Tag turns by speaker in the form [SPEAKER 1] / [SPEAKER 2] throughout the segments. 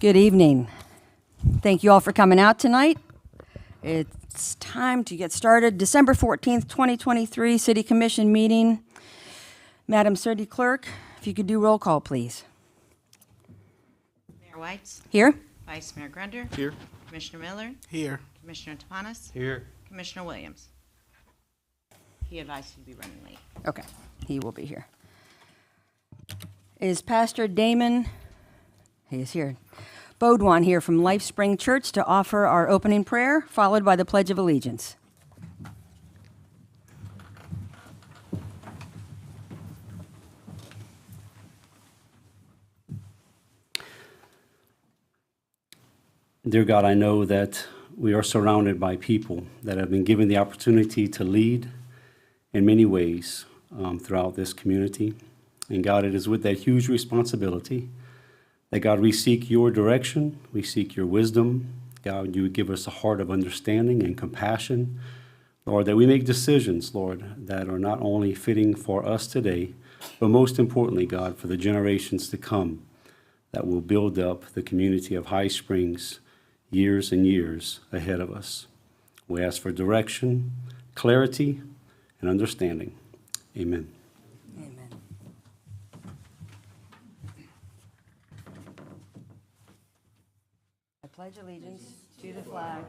[SPEAKER 1] Good evening. Thank you all for coming out tonight. It's time to get started. December 14th, 2023, City Commission meeting. Madam City Clerk, if you could do roll call, please.
[SPEAKER 2] Mayor Whites,
[SPEAKER 1] Here?
[SPEAKER 2] Vice Mayor Grunder,
[SPEAKER 3] Here.
[SPEAKER 2] Commissioner Miller,
[SPEAKER 3] Here.
[SPEAKER 2] Commissioner Tapanis,
[SPEAKER 3] Here.
[SPEAKER 2] Commissioner Williams. He advised he'd be running late.
[SPEAKER 1] Okay, he will be here. Is Pastor Damon, he is here, Bodwan here from Life Spring Church to offer our opening prayer, followed by the Pledge of Allegiance.
[SPEAKER 4] Dear God, I know that we are surrounded by people that have been given the opportunity to lead in many ways throughout this community. And God, it is with that huge responsibility that, God, we seek your direction, we seek your wisdom. God, you would give us a heart of understanding and compassion. Lord, that we make decisions, Lord, that are not only fitting for us today, but most importantly, God, for the generations to come that will build up the community of High Springs years and years ahead of us. We ask for direction, clarity, and understanding. Amen.
[SPEAKER 1] Amen. I pledge allegiance to the flag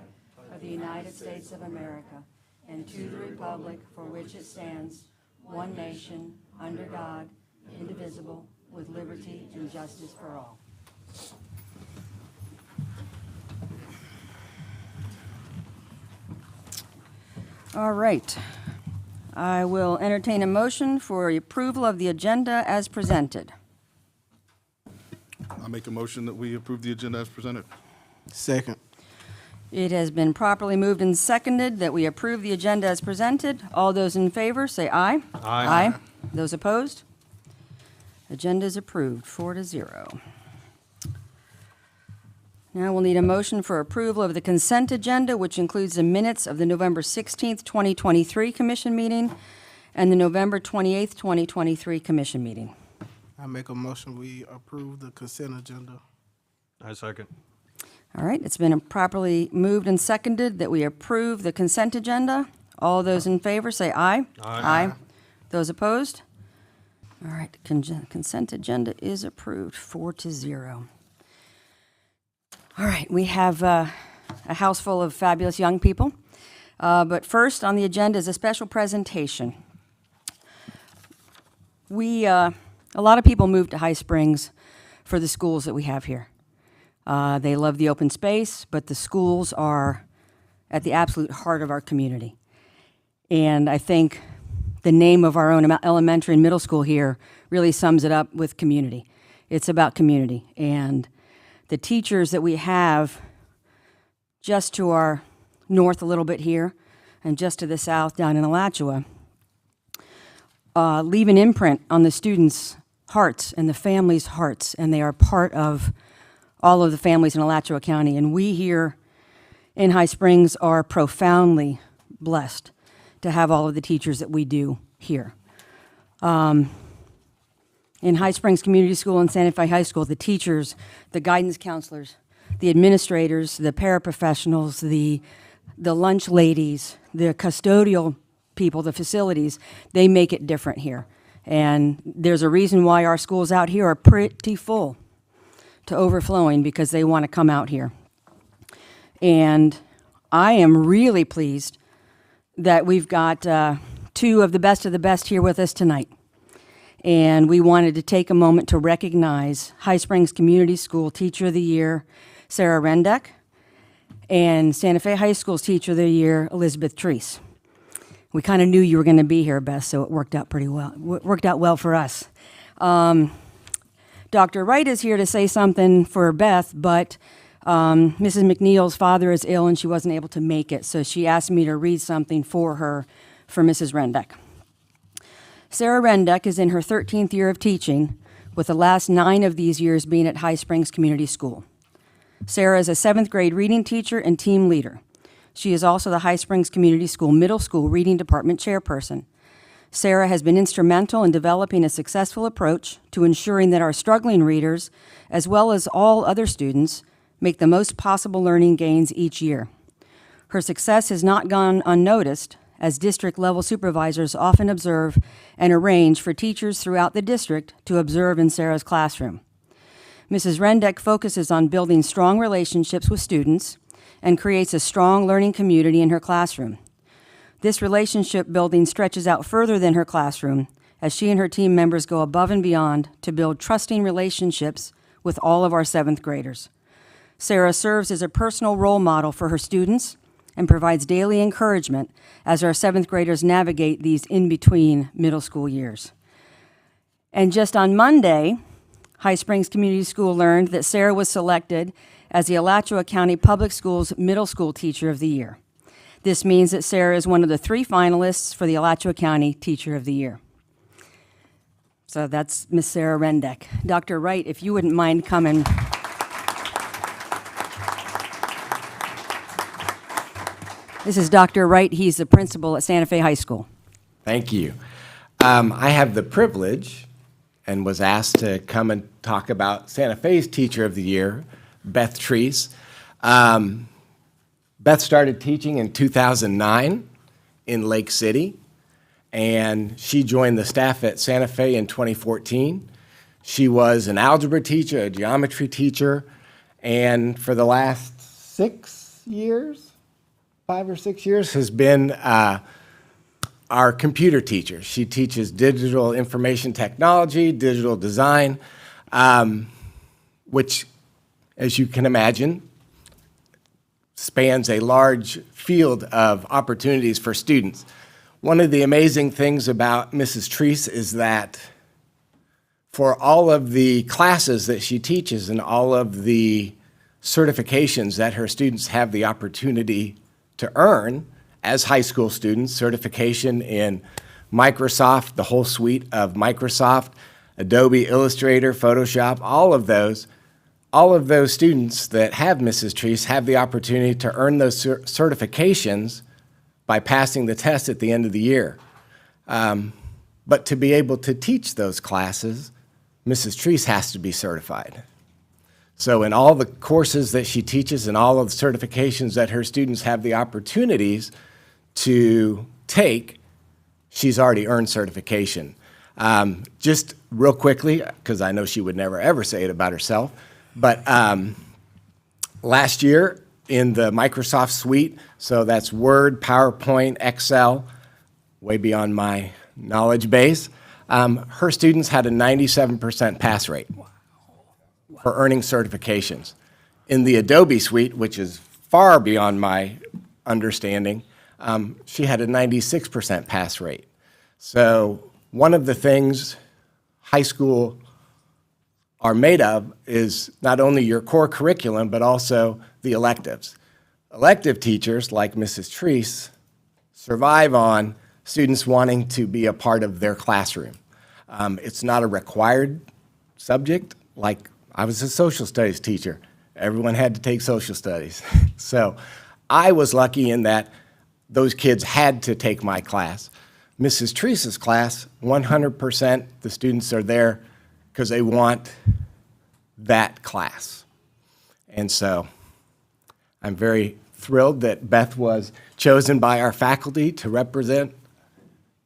[SPEAKER 1] of the United States of America and to the republic for which it stands, one nation, under God, indivisible, with liberty and justice for all. All right. I will entertain a motion for approval of the agenda as presented.
[SPEAKER 3] I make a motion that we approve the agenda as presented.
[SPEAKER 5] Second.
[SPEAKER 1] It has been properly moved and seconded that we approve the agenda as presented. All those in favor, say aye.
[SPEAKER 3] Aye.
[SPEAKER 1] Those opposed? Agenda is approved, 4-0. Now we'll need a motion for approval of the consent agenda, which includes the minutes of the November 16th, 2023 commission meeting and the November 28th, 2023 commission meeting.
[SPEAKER 5] I make a motion we approve the consent agenda.
[SPEAKER 3] I second.
[SPEAKER 1] All right, it's been properly moved and seconded that we approve the consent agenda. All those in favor say aye.
[SPEAKER 3] Aye.
[SPEAKER 1] Those opposed? All right, consent agenda is approved, 4-0. All right, we have a house full of fabulous young people. But first on the agenda is a special presentation. A lot of people move to High Springs for the schools that we have here. They love the open space, but the schools are at the absolute heart of our community. And I think the name of our own elementary and middle school here really sums it up with community. It's about community. And the teachers that we have just to our north a little bit here and just to the south down in Alachua leave an imprint on the students' hearts and the families' hearts, and they are part of all of the families in Alachua County. And we here in High Springs are profoundly blessed to have all of the teachers that we do here. In High Springs Community School and Santa Fe High School, the teachers, the guidance counselors, the administrators, the paraprofessionals, the lunch ladies, the custodial people, the facilities, they make it different here. And there's a reason why our schools out here are pretty full to overflowing, because they want to come out here. And I am really pleased that we've got two of the best here with us tonight. And we wanted to take a moment to recognize High Springs Community School Teacher of the Year, Sarah Rendek, and Santa Fe High School's Teacher of the Year, Elizabeth Treese. We kind of knew you were going to be here, Beth, so it worked out pretty well. Worked out well for us. Dr. Wright is here to say something for Beth, but Mrs. McNeil's father is ill and she wasn't able to make it, so she asked me to read something for her for Mrs. Rendek. Sarah Rendek is in her 13th year of teaching, with the last 9 of these years being at High Springs Community School. Sarah is a 7th grade reading teacher and team leader. She is also the High Springs Community School Middle School Reading Department chairperson. Sarah has been instrumental in developing a successful approach to ensuring that our struggling readers, as well as all other students, make the most possible learning gains each year. Her success has not gone unnoticed, as district-level supervisors often observe and arrange for teachers throughout the district to observe in Sarah's classroom. Mrs. Rendeck focuses on building strong relationships with students and creates a strong learning community in her classroom. This relationship building stretches out further than her classroom, as she and her team members go above and beyond to build trusting relationships with all of our 7th graders. Sarah serves as a personal role model for her students and provides daily encouragement as our 7th graders navigate these in-between middle school years. And just on Monday, High Springs Community School learned that Sarah was selected as the Alachua County Public Schools Middle School Teacher of the Year. This means that Sarah is one of the 3 finalists for the Alachua County Teacher of the Year. So that's Miss Sarah Rendeck. Dr. Wright, if you wouldn't mind coming. This is Dr. Wright. He's the principal at Santa Fe High School.
[SPEAKER 6] Thank you. I have the privilege and was asked to come and talk about Santa Fe's Teacher of the Year, Beth Treese. Beth started teaching in 2009 in Lake City, and she joined the staff at Santa Fe in 2014. She was an algebra teacher, a geometry teacher, and for the last 6 years, 5 or 6 years, has been our computer teacher. She teaches digital information technology, digital design, which, as you can imagine, spans a large field of opportunities for students. One of the amazing things about Mrs. Treese is that for all of the classes that she teaches and all of the certifications that her students have the opportunity to earn as high school students, certification in Microsoft, the whole suite of Microsoft, Adobe Illustrator, Photoshop, all of those students that have Mrs. Treese have the opportunity to earn those certifications by passing the test at the end of the year. But to be able to teach those classes, Mrs. Treese has to be certified. So in all the courses that she teaches and all of the certifications that her students have the opportunities to take, she's already earned certification. Just real quickly, because I know she would never ever say it about herself, but last year in the Microsoft suite, so that's Word, PowerPoint, Excel, way beyond my knowledge base, her students had a 97% pass rate for earning certifications. In the Adobe suite, which is far beyond my understanding, she had a 96% pass rate. So one of the things high school are made of is not only your core curriculum, but also the electives. Elective teachers, like Mrs. Treese, survive on students wanting to be a part of their classroom. It's not a required subject. Like, I was a social studies teacher. Everyone had to take social studies. So I was lucky in that those kids had to take my class. Mrs. Treese's class, 100% the students are there because they want that class. And so I'm very thrilled that Beth was chosen by our faculty to represent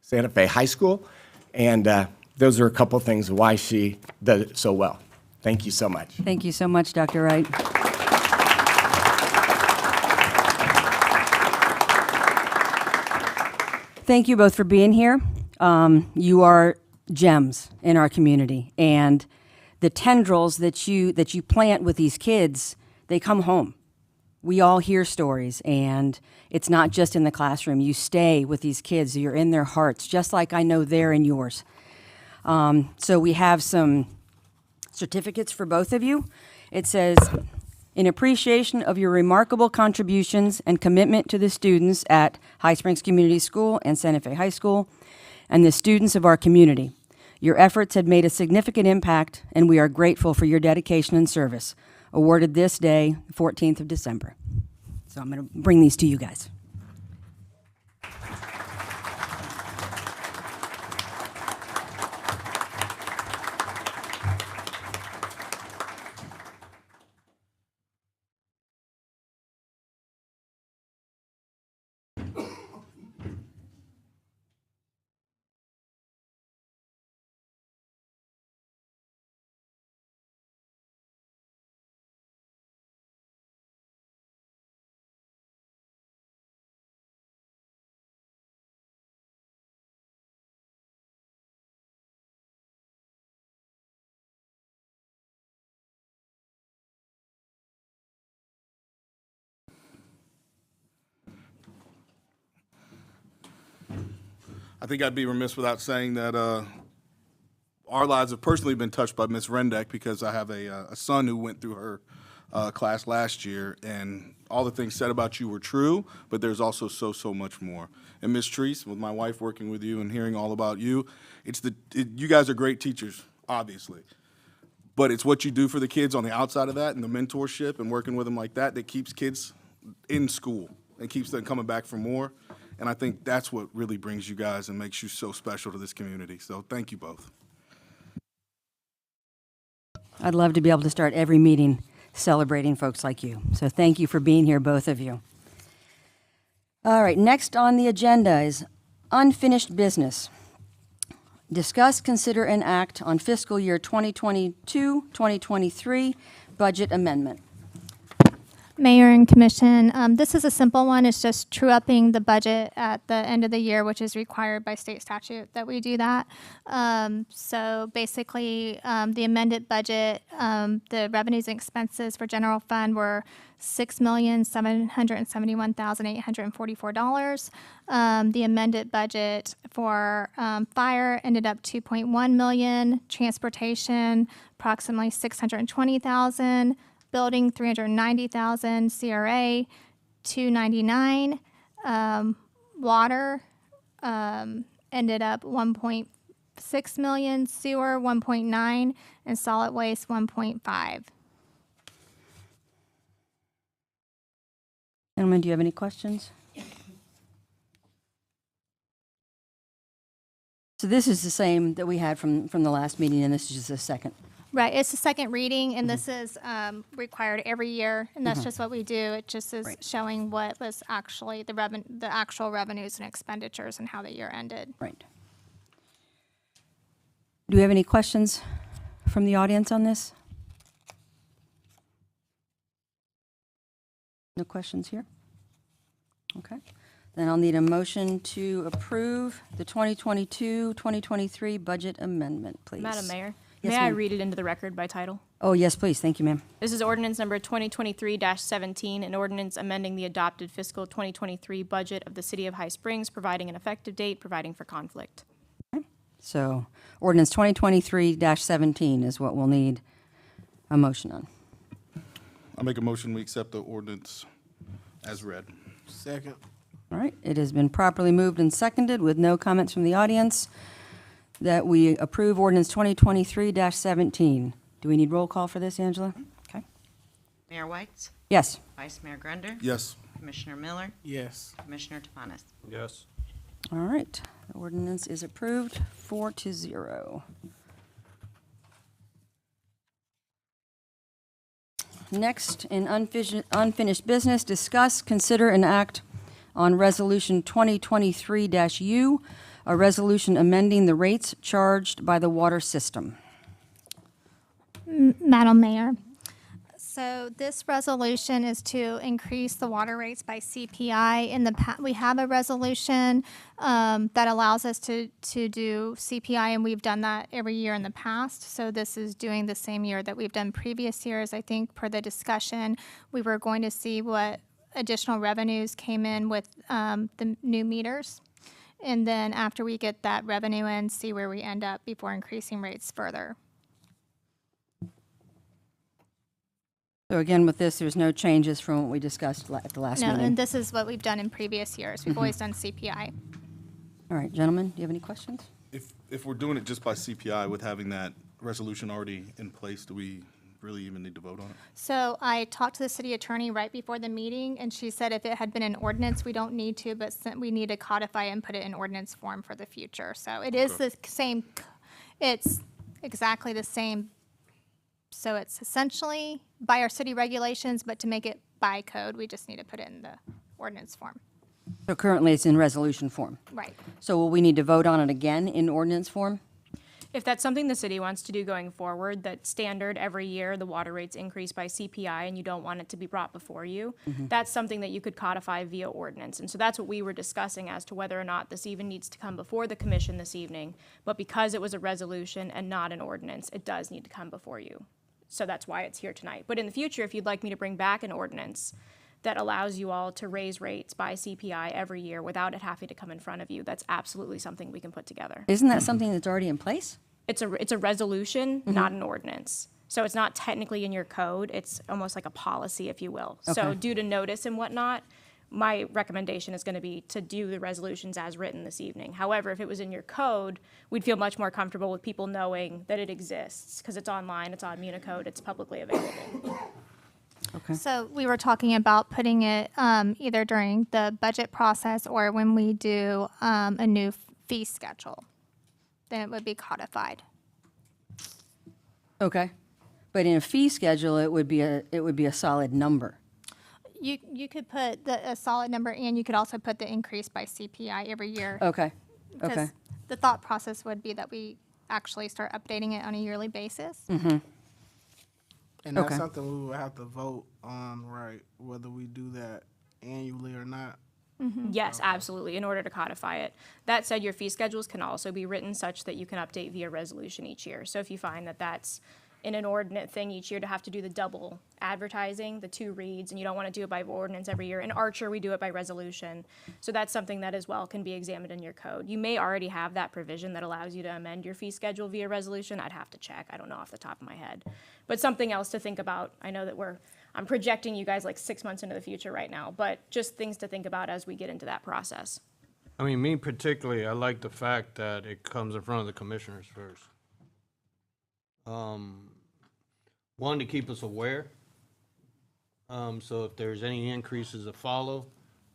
[SPEAKER 6] Santa Fe High School. And those are a couple things why she does it so well. Thank you so much.
[SPEAKER 1] Thank you so much, Dr. Wright. Thank you both for being here. You are gems in our community, and the tendrils that you plant with these kids, they come home. We all hear stories, and it's not just in the classroom. You stay with these kids. You're in their hearts, just like I know they're in yours. So we have some certificates for both of you. It says, in appreciation of your remarkable contributions and commitment to the students at High Springs Community School and Santa Fe High School, and the students of our community. Your efforts have made a significant impact, and we are grateful for your dedication and service. Awarded this day, 14th of December. So I'm going to bring these to you guys.
[SPEAKER 3] I think I'd be remiss without saying that our lives have personally been touched by Miss Rendeck because I have a son who went through her class last year, and all the things said about you were true, but there's also so much more. And Miss Treese, with my wife working with you and hearing all about you, you guys are great teachers, obviously. But it's what you do for the kids on the outside of that and the mentorship and working with them like that that keeps kids in school and keeps them coming back for more. And I think that's what really brings you guys and makes you so special to this community. So thank you both.
[SPEAKER 1] I'd love to be able to start every meeting celebrating folks like you. So thank you for being here, both of you. All right, next on the agenda is unfinished business. Discuss, consider, and act on fiscal year 2022-2023 budget amendment.
[SPEAKER 7] Mayor and Commission, this is a simple one. It's just true-upping the budget at the end of the year, which is required by state statute that we do that. So basically, the amended budget, the revenues and expenses for general fund were $6,771,844. The amended budget for fire ended up $2.1 million, transportation approximately $620,000. Building, $390,000, CRA, $299, water, ended up $1.6 million, sewer, $1.9, and solid waste, $1.5.
[SPEAKER 1] Gentlemen, do you have any questions? So this is the same that we had from the last meeting, and this is just a second.
[SPEAKER 7] Right, it's the second reading, and this is required every year, and that's just what we do. It just is
[SPEAKER 1] Right.
[SPEAKER 7] showing what was actually the actual revenues and expenditures and how the year ended.
[SPEAKER 1] Right. Do we have any questions from the audience on this? No questions here? Okay. Then I'll need a motion to approve the 2022-2023 budget amendment, please.
[SPEAKER 8] Madam Mayor,
[SPEAKER 1] Yes,
[SPEAKER 8] may I
[SPEAKER 1] ma'am.
[SPEAKER 8] read it into the record by title?
[SPEAKER 1] Oh, yes, please. Thank you, ma'am.
[SPEAKER 8] This is ordinance number 2023-17, an ordinance amending the adopted fiscal 2023 budget of the City of High Springs, providing an effective date, providing for conflict.
[SPEAKER 1] So ordinance 2023-17 is what we'll need a motion on.
[SPEAKER 3] I make a motion, we accept the ordinance as read.
[SPEAKER 5] Second.
[SPEAKER 1] All right, it has been properly moved and seconded with no comments from the audience that we approve ordinance 2023-17. Do we need roll call for this, Angela? Okay.
[SPEAKER 2] Mayor White,
[SPEAKER 1] Yes.
[SPEAKER 2] Vice Mayor Grunder,
[SPEAKER 3] Yes.
[SPEAKER 2] Commissioner Miller,
[SPEAKER 5] Yes.
[SPEAKER 2] Commissioner Tomanis.
[SPEAKER 3] Yes.
[SPEAKER 1] All right, the ordinance is approved 4-0. Next, in unfinished business, discuss, consider, and act on Resolution 2023-U, a resolution amending the rates charged by the water system.
[SPEAKER 7] Madam Mayor, so this resolution is to increase the water rates by CPI. We have a resolution that allows us to do CPI, and we've done that every year in the past. So this is doing the same year that we've done previous years. I think per the discussion, we were going to see what additional revenues came in with the new meters. And then after we get that revenue in, see where we end up before increasing rates further.
[SPEAKER 1] So again, with this, there's no changes from what we discussed at the last
[SPEAKER 7] No,
[SPEAKER 1] meeting.
[SPEAKER 7] and this is what we've done in previous years. We've always done CPI.
[SPEAKER 1] All right, gentlemen, do you have any questions?
[SPEAKER 3] If we're doing it just by CPI with having that resolution already in place, do we really even need to vote on it?
[SPEAKER 7] So I talked to the city attorney right before the meeting, and she said if it had been an ordinance, we don't need to, but we need to codify and put it in ordinance form for the future. So it is the same, it's exactly the same. So it's essentially by our city regulations, but to make it by code, we just need to put it in the ordinance form.
[SPEAKER 1] So currently, it's in resolution form.
[SPEAKER 7] Right.
[SPEAKER 1] So will we need to vote on it again in ordinance form?
[SPEAKER 8] If that's something the city wants to do going forward, that standard every year, the water rates increase by CPI, and you don't want it to be brought before you, that's something that you could codify via ordinance. And so that's what we were discussing as to whether or not this even needs to come before the commission this evening. But because it was a resolution and not an ordinance, it does need to come before you. So that's why it's here tonight. But in the future, if you'd like me to bring back an ordinance that allows you all to raise rates by CPI every year without it having to come in front of you, that's absolutely something we can put together.
[SPEAKER 1] Isn't that something that's already in place?
[SPEAKER 8] It's a resolution, not an ordinance. So it's not technically in your code, it's almost like a policy, if you will. So
[SPEAKER 1] Okay.
[SPEAKER 8] due to notice and whatnot, my recommendation is gonna be to do the resolutions as written this evening. However, if it was in your code, we'd feel much more comfortable with people knowing that it exists, because it's online, it's on Municode, it's publicly available.
[SPEAKER 1] Okay.
[SPEAKER 7] So we were talking about putting it either during the budget process or when we do a new fee schedule. Then it would be codified.
[SPEAKER 1] Okay. But in a fee schedule, it would be a solid number.
[SPEAKER 7] You could put a solid number, and you could also put the increase by CPI every year.
[SPEAKER 1] Okay. Okay.
[SPEAKER 7] Because the thought process would be that we actually start updating it on a yearly basis.
[SPEAKER 5] And that's
[SPEAKER 1] Okay.
[SPEAKER 5] something we would have to vote on, right, whether we do that annually or not.
[SPEAKER 8] Yes, absolutely, in order to codify it. That said, your fee schedules can also be written such that you can update via resolution each year. So if you find that that's an inordinate thing each year to have to do the double advertising, the 2 reads, and you don't want to do it by ordinance every year. In Archer, we do it by resolution. So that's something that as well can be examined in your code. You may already have that provision that allows you to amend your fee schedule via resolution. I'd have to check. I don't know off the top of my head. But something else to think about. I know that I'm projecting you guys like 6 months into the future right now, but just things to think about as we get into that process.
[SPEAKER 9] I mean, me particularly, I like the fact that it comes in front of the commissioners first. One, to keep us aware. So if there's any increases that follow,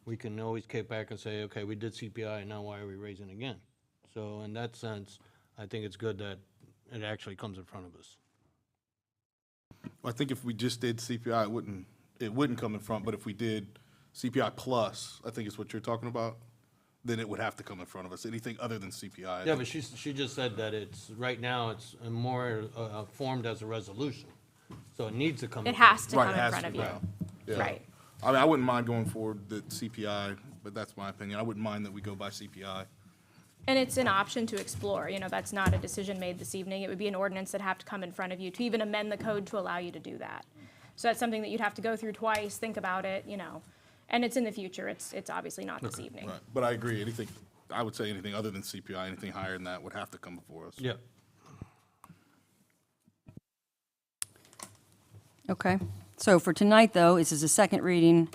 [SPEAKER 9] we can always kick back and say, okay, we did CPI, and now why are we raising again? So in that sense, I think it's good that it actually comes in front of us.
[SPEAKER 3] I think if we just did CPI, it wouldn't come in front, but if we did CPI plus, I think is what you're talking about, then it would have to come in front of us. Anything other than CPI. I
[SPEAKER 9] Yeah,
[SPEAKER 3] think-
[SPEAKER 9] but she just said that right now, it's more formed as a resolution. So it needs to come.
[SPEAKER 8] It
[SPEAKER 9] in front
[SPEAKER 8] has
[SPEAKER 9] of
[SPEAKER 8] to
[SPEAKER 3] Right,
[SPEAKER 8] come
[SPEAKER 3] it
[SPEAKER 8] in
[SPEAKER 3] has
[SPEAKER 8] front
[SPEAKER 3] to,
[SPEAKER 8] of you.
[SPEAKER 3] right. Yeah.
[SPEAKER 8] Right.
[SPEAKER 3] I mean, I wouldn't mind going forward the CPI, but that's my opinion. I wouldn't mind that we go by CPI.
[SPEAKER 8] And it's an option to explore, that's not a decision made this evening. It would be an ordinance that'd have to come in front of you to even amend the code to allow you to do that. So that's something that you'd have to go through twice, think about it, and it's in the future. It's obviously not this evening.
[SPEAKER 3] Right. But I agree, I would say anything other than CPI, anything higher than that would have to come before us.
[SPEAKER 9] Yeah.
[SPEAKER 1] Okay. So for tonight, though, this is a second reading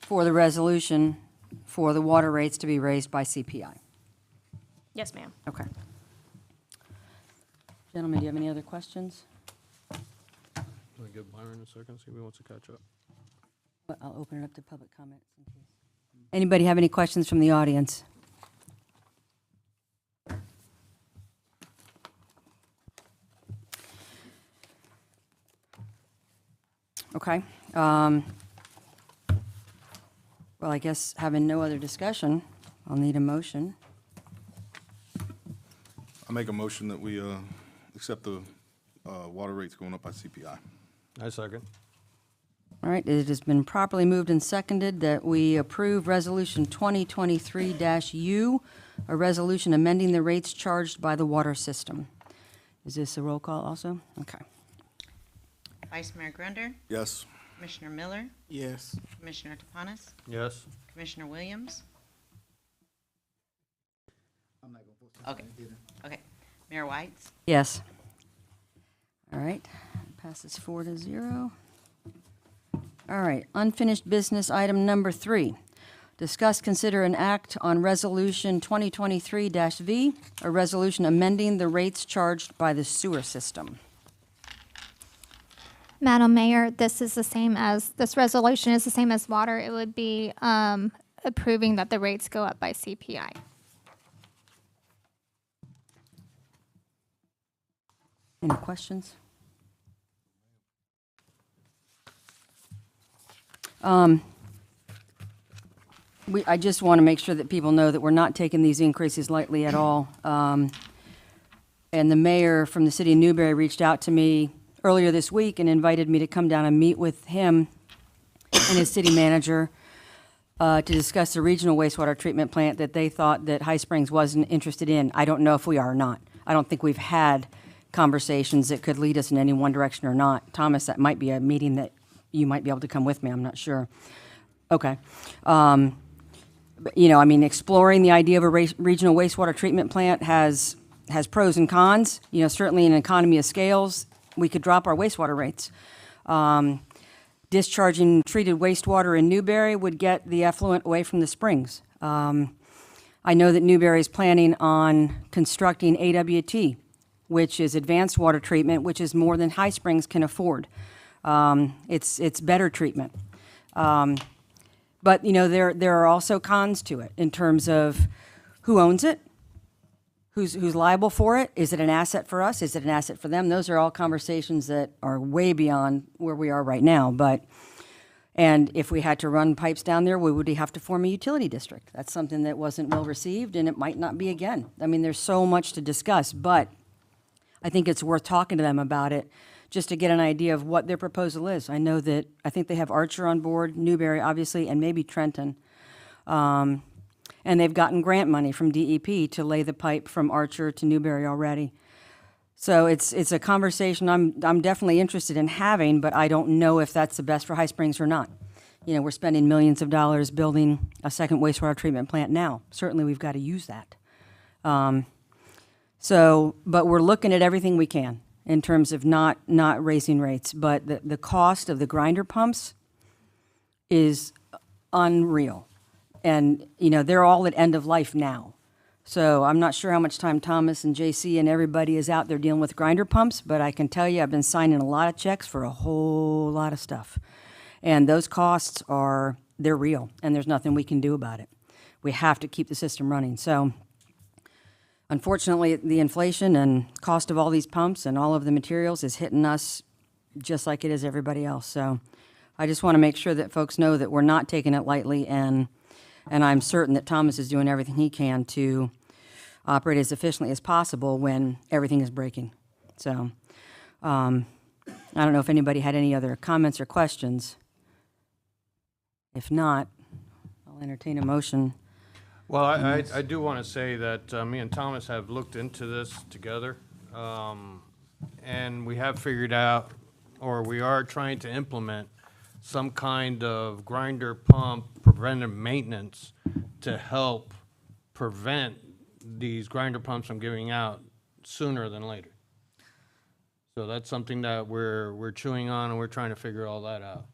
[SPEAKER 1] for the resolution for the water rates to be raised by CPI.
[SPEAKER 8] Yes, ma'am.
[SPEAKER 1] Okay. Gentlemen, do you have any other questions?
[SPEAKER 9] Can we give Byron a second, see if he wants to catch up?
[SPEAKER 1] Well, I'll open it up to public comments in case. Anybody have any questions from the audience? Okay. Well, I guess having no other discussion, I'll need a motion.
[SPEAKER 3] I make a motion that we accept the water rates going up by CPI.
[SPEAKER 9] I second.
[SPEAKER 1] All right, it has been properly moved and seconded that we approve Resolution 2023-U, a resolution amending the rates charged by the water system. Is this a roll call also? Okay.
[SPEAKER 2] Vice Mayor Grunder,
[SPEAKER 3] Yes.
[SPEAKER 2] Commissioner Miller,
[SPEAKER 5] Yes.
[SPEAKER 2] Commissioner Tapanis,
[SPEAKER 9] Yes.
[SPEAKER 2] Commissioner Williams. Okay, okay. Mayor Whites,
[SPEAKER 1] Yes. All right, passes 4-0. All right, unfinished business item number 3. Discuss, consider, and act on Resolution 2023-V, a resolution amending the rates charged by the sewer system.
[SPEAKER 7] Madam Mayor, this resolution is the same as water. It would be approving that the rates go up by CPI.
[SPEAKER 1] Any questions? I just want to make sure that people know that we're not taking these increases lightly at all. And the mayor from the city of Newberry reached out to me earlier this week and invited me to come down and meet with him and his city manager to discuss the regional wastewater treatment plant that they thought that High Springs wasn't interested in. I don't know if we are or not. I don't think we've had conversations that could lead us in any one direction or not. Thomas, that might be a meeting that you might be able to come with me, I'm not sure. Okay. But, you know, I mean, exploring the idea of a regional wastewater treatment plant has pros and cons. You know, certainly in an economy of scales, we could drop our wastewater rates. Discharging treated wastewater in Newberry would get the effluent away from the springs. I know that Newberry is planning on constructing AWT, which is advanced water treatment, which is more than High Springs can afford. It's better treatment. But, you know, there are also cons to it in terms of who owns it, who's liable for it. Is it an asset for us? Is it an asset for them? Those are all conversations that are way beyond where we are right now. And if we had to run pipes down there, we would have to form a utility district. That's something that wasn't well received, and it might not be again. I mean, there's so much to discuss, but I think it's worth talking to them about it just to get an idea of what their proposal is. I think they have Archer on board, Newberry, obviously, and maybe Trenton. And they've gotten grant money from DEP to lay the pipe from Archer to Newberry already. So it's a conversation I'm definitely interested in having, but I don't know if that's the best for High Springs or not. You know, we're spending millions of dollars building a second wastewater treatment plant now. Certainly, we've got to use that. But we're looking at everything we can in terms of not raising rates. But the cost of the grinder pumps is unreal. And, you know, they're all at end of life now. So I'm not sure how much time Thomas and JC and everybody is out there dealing with grinder pumps, but I can tell you I've been signing a lot of checks for a whole lot of stuff. And those costs they're real, and there's nothing we can do about it. We have to keep the system running. So unfortunately, the inflation and cost of all these pumps and all of the materials is hitting us just like it is everybody else. So I just want to make sure that folks know that we're not taking it lightly, and I'm certain that Thomas is doing everything he can to operate as efficiently as possible when everything is breaking. So I don't know if anybody had any other comments or questions. If not, I'll entertain a motion.
[SPEAKER 9] Well, I do want to say that me and Thomas have looked into this together, and we have figured out, or we are trying to implement some kind of grinder pump preventive maintenance to help prevent these grinder pumps from giving out sooner than later. So that's something that we're chewing on, and we're trying to figure all that out.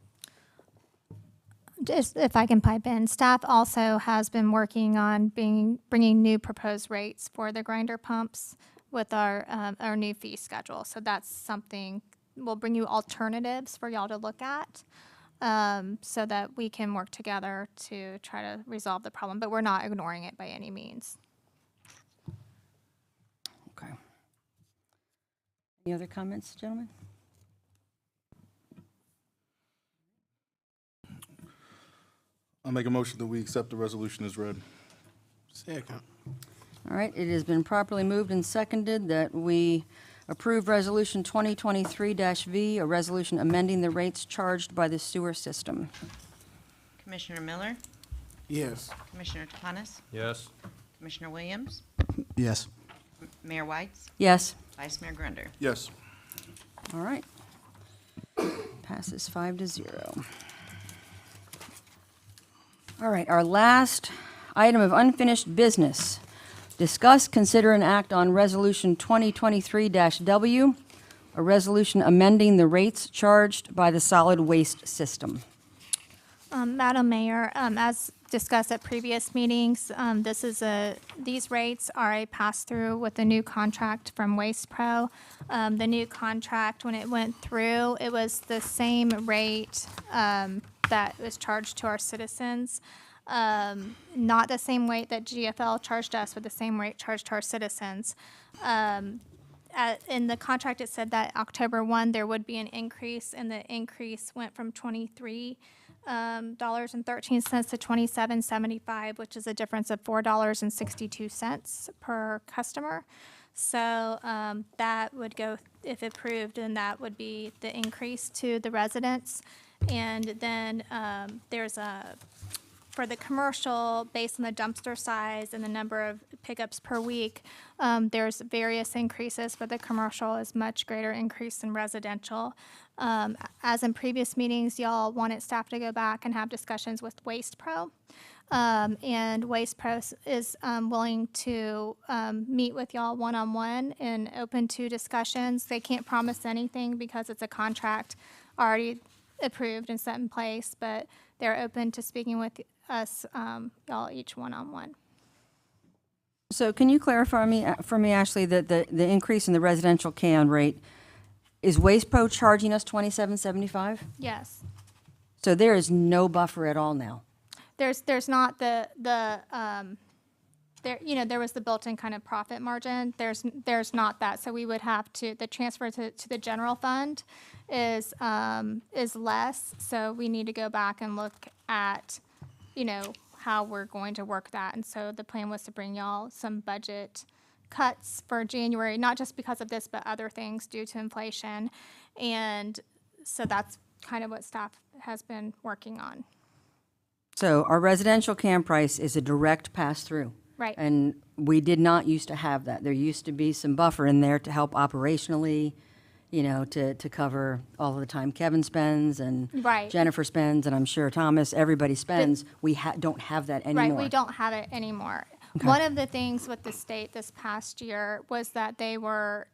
[SPEAKER 7] Just if I can pipe in, staff also has been working on bringing new proposed rates for the grinder pumps with our new fee schedule. So that's something, we'll bring you alternatives for y'all to look at, so that we can work together to try to resolve the problem, but we're not ignoring it by any means.
[SPEAKER 1] Okay. Any other comments, gentlemen?
[SPEAKER 3] I'll make a motion that we accept the resolution as read.
[SPEAKER 5] Second.
[SPEAKER 1] All right, it has been properly moved and seconded that we approve Resolution 2023-V, a resolution amending the rates charged by the sewer system.
[SPEAKER 2] Commissioner Miller,
[SPEAKER 5] Yes.
[SPEAKER 2] Commissioner Topanis,
[SPEAKER 9] Yes?
[SPEAKER 2] Commissioner Williams,
[SPEAKER 5] Yes.
[SPEAKER 2] Mayor Whites,
[SPEAKER 1] Yes.
[SPEAKER 2] Vice Mayor Grunder.
[SPEAKER 3] Yes.
[SPEAKER 1] All right. Passes 5-0. All right, our last item of unfinished business. Discuss, consider, and act on Resolution 2023-W, a resolution amending the rates charged by the solid waste system.
[SPEAKER 7] Madam Mayor, as discussed at previous meetings, these rates are a pass-through with the new contract from Waste Pro. The new contract, when it went through, it was the same rate that was charged to our citizens. Not the same rate that GFL charged us, but the same rate charged to our citizens. In the contract, it said that October 1, there would be an increase, and the increase went from $23.13 to $27.75, which is a difference of $4.62 per customer. So that would go, if approved, and that would be the increase to the residents. And then there's a for the commercial, based on the dumpster size and the number of pickups per week, there's various increases, but the commercial is much greater increase than residential. As in previous meetings, y'all wanted staff to go back and have discussions with Waste Pro. And Waste Pro is willing to meet with y'all one-on-one and open to discussions. They can't promise anything because it's a contract already approved and set in place, but they're open to speaking with us, y'all each one-on-one.
[SPEAKER 1] So can you clarify for me, Ashley, that the increase in the residential can rate, is Waste Pro charging us $27.75?
[SPEAKER 7] Yes.
[SPEAKER 1] So there is no buffer at all now.
[SPEAKER 7] There's not there, there was the built-in kind of profit margin. There's not that. So we would have to, the transfer to the general fund is less. So we need to go back and look at, how we're going to work that. And so the plan was to bring y'all some budget cuts for January, not just because of this, but other things due to inflation. And so that's kind of what staff has been working on.
[SPEAKER 1] So our residential can price is a direct pass-through.
[SPEAKER 7] Right.
[SPEAKER 1] And we did not used to have that. There used to be some buffer in there to help operationally, to cover all of the time Kevin spends and
[SPEAKER 7] Right.
[SPEAKER 1] Jennifer spends, and I'm sure Thomas, everybody spends. We don't have that anymore.
[SPEAKER 7] Right, we don't have it anymore. One of the things with the state this past year was that they were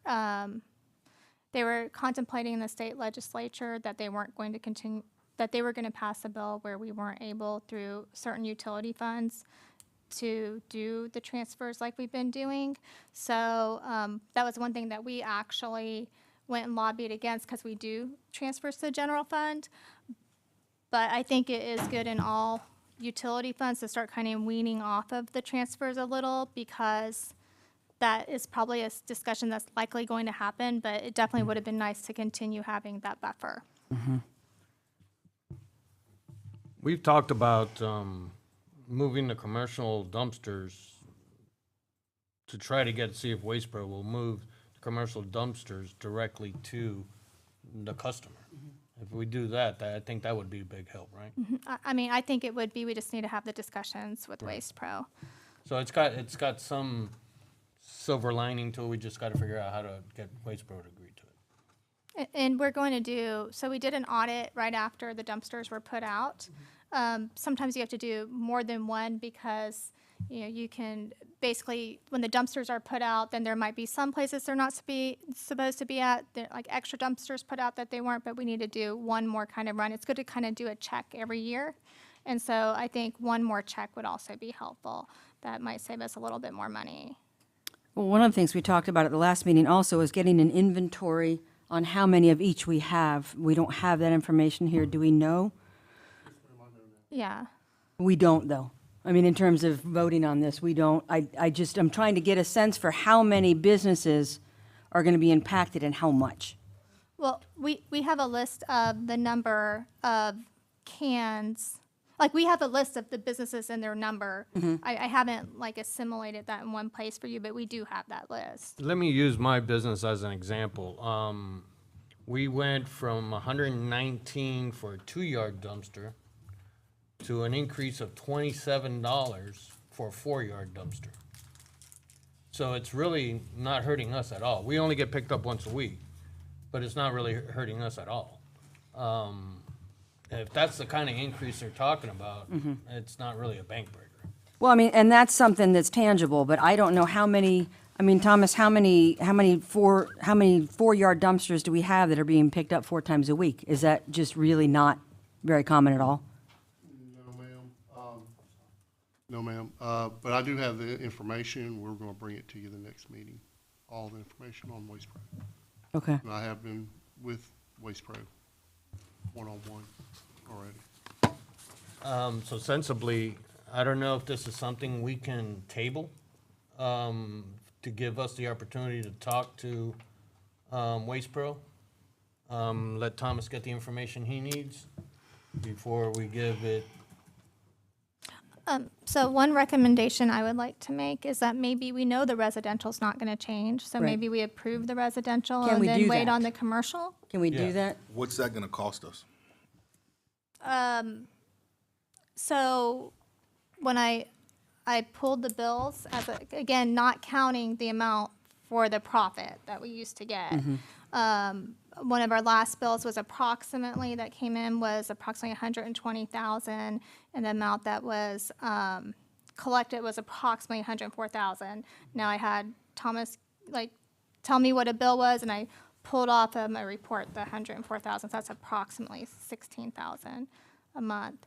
[SPEAKER 7] contemplating in the state legislature that they weren't going to continue, that they were going to pass a bill where we weren't able, through certain utility funds, to do the transfers like we've been doing. So that was one thing that we actually went and lobbied against, because we do transfers to the general fund. But I think it is good in all utility funds to start kind of weaning off of the transfers a little, because that is probably a discussion that's likely going to happen, but it definitely would have been nice to continue having that buffer.
[SPEAKER 9] We've talked about moving the commercial dumpsters to try to see if Waste Pro will move the commercial dumpsters directly to the customer. If we do that, I think that would be a big help, right?
[SPEAKER 7] I mean, I think it would be, we just need to have the discussions with Waste Pro.
[SPEAKER 9] So it's got some silver lining to it. We just got to figure out how to get Waste Pro to agree to it.
[SPEAKER 7] And we're going to do, so we did an audit right after the dumpsters were put out. Sometimes you have to do more than one, because, you can basically, when the dumpsters are put out, then there might be some places they're not supposed to be at, like extra dumpsters put out that they weren't, but we need to do one more kind of run. It's good to kind of do a check every year. And so I think one more check would also be helpful. That might save us a little bit more money.
[SPEAKER 1] Well, one of the things we talked about at the last meeting also is getting an inventory on how many of each we have. We don't have that information here. Do we know?
[SPEAKER 7] Yeah.
[SPEAKER 1] We don't, though. I mean, in terms of voting on this, we don't. I'm trying to get a sense for how many businesses are going to be impacted and how much.
[SPEAKER 7] Well, we have a list of the number of cans. Like, we have a list of the businesses and their number. I haven't, assimilated that in one place for you, but we do have that list.
[SPEAKER 9] Let me use my business as an example. We went from 119 for a 2-yard dumpster to an increase of $27 for a 4-yard dumpster. So it's really not hurting us at all. We only get picked up once a week, but it's not really hurting us at all. If that's the kind of increase they're talking about, it's not really a bank breaker.
[SPEAKER 1] Well, I mean, and that's something that's tangible, but I don't know how many. I mean, Thomas, how many 4-yard dumpsters do we have that are being picked up 4 times a week? Is that just really not very common at all?
[SPEAKER 10] No, ma'am. But I do have the information. We're going to bring it to you the next meeting. All the information on Waste Pro.
[SPEAKER 1] Okay.
[SPEAKER 10] And I have been with Waste Pro one-on-one already.
[SPEAKER 9] So sensibly, I don't know if this is something we can table to give us the opportunity to talk to Waste Pro. Let Thomas get the information he needs before we give it.
[SPEAKER 7] So one recommendation I would like to make is that maybe we know the residential's not going to change, so
[SPEAKER 1] Right.
[SPEAKER 7] maybe we approve the residential
[SPEAKER 1] Can
[SPEAKER 7] and
[SPEAKER 1] we
[SPEAKER 7] then
[SPEAKER 1] do
[SPEAKER 7] wait
[SPEAKER 1] that?
[SPEAKER 7] on the commercial.
[SPEAKER 1] Can we
[SPEAKER 9] Yeah.
[SPEAKER 1] do that?
[SPEAKER 3] What's that going to cost us?
[SPEAKER 7] So when I pulled the bills, again, not counting the amount for the profit that we used to get. One of our last bills was approximately, that came in was approximately 120,000, and the amount that was collected was approximately 104,000. Now I had Thomas, tell me what a bill was, and I pulled off of my report the 104,000, so that's approximately 16,000 a month.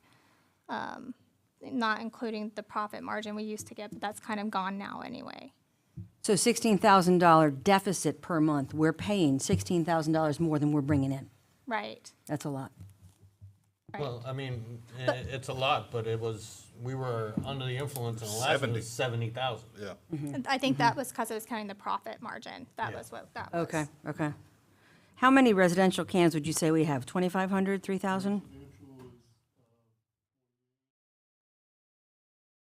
[SPEAKER 7] Not including the profit margin we used to get, but that's kind of gone now anyway.
[SPEAKER 1] So $16,000 deficit per month. We're paying $16,000 more than we're bringing in.
[SPEAKER 7] Right.
[SPEAKER 1] That's a lot.
[SPEAKER 9] Well, I mean, it's a lot, but we were under the influence in the last one, it was 70,000.
[SPEAKER 3] Yeah.
[SPEAKER 7] And I think that was because it was counting the profit margin. That was what that was.
[SPEAKER 1] Okay, okay. How many residential cans would you say we have? 2,500, 3,000?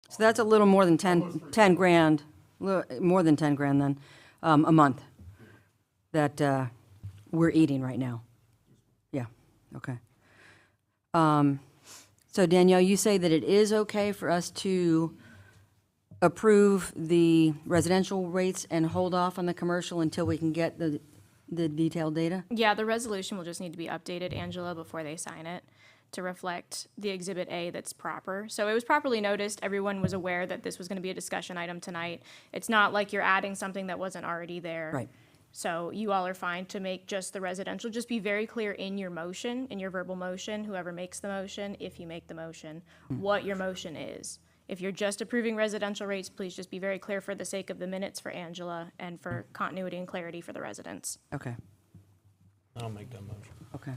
[SPEAKER 1] So that's a little more than 10 grand, more than 10 grand then, a month that we're eating right now. Yeah, okay. So Danielle, you say that it is okay for us to approve the residential rates and hold off on the commercial until we can get the detailed data?
[SPEAKER 8] Yeah, the resolution will just need to be updated, Angela, before they sign it to reflect the Exhibit A that's proper. So it was properly noticed. Everyone was aware that this was going to be a discussion item tonight. It's not like you're adding something that wasn't already there.
[SPEAKER 1] Right.
[SPEAKER 8] So you all are fine to make just the residential. Just be very clear in your motion, in your verbal motion, whoever makes the motion, if you make the motion, what your motion is. If you're just approving residential rates, please just be very clear for the sake of the minutes for Angela and for continuity and clarity for the residents.
[SPEAKER 1] Okay,
[SPEAKER 9] I'll make that motion.
[SPEAKER 1] okay.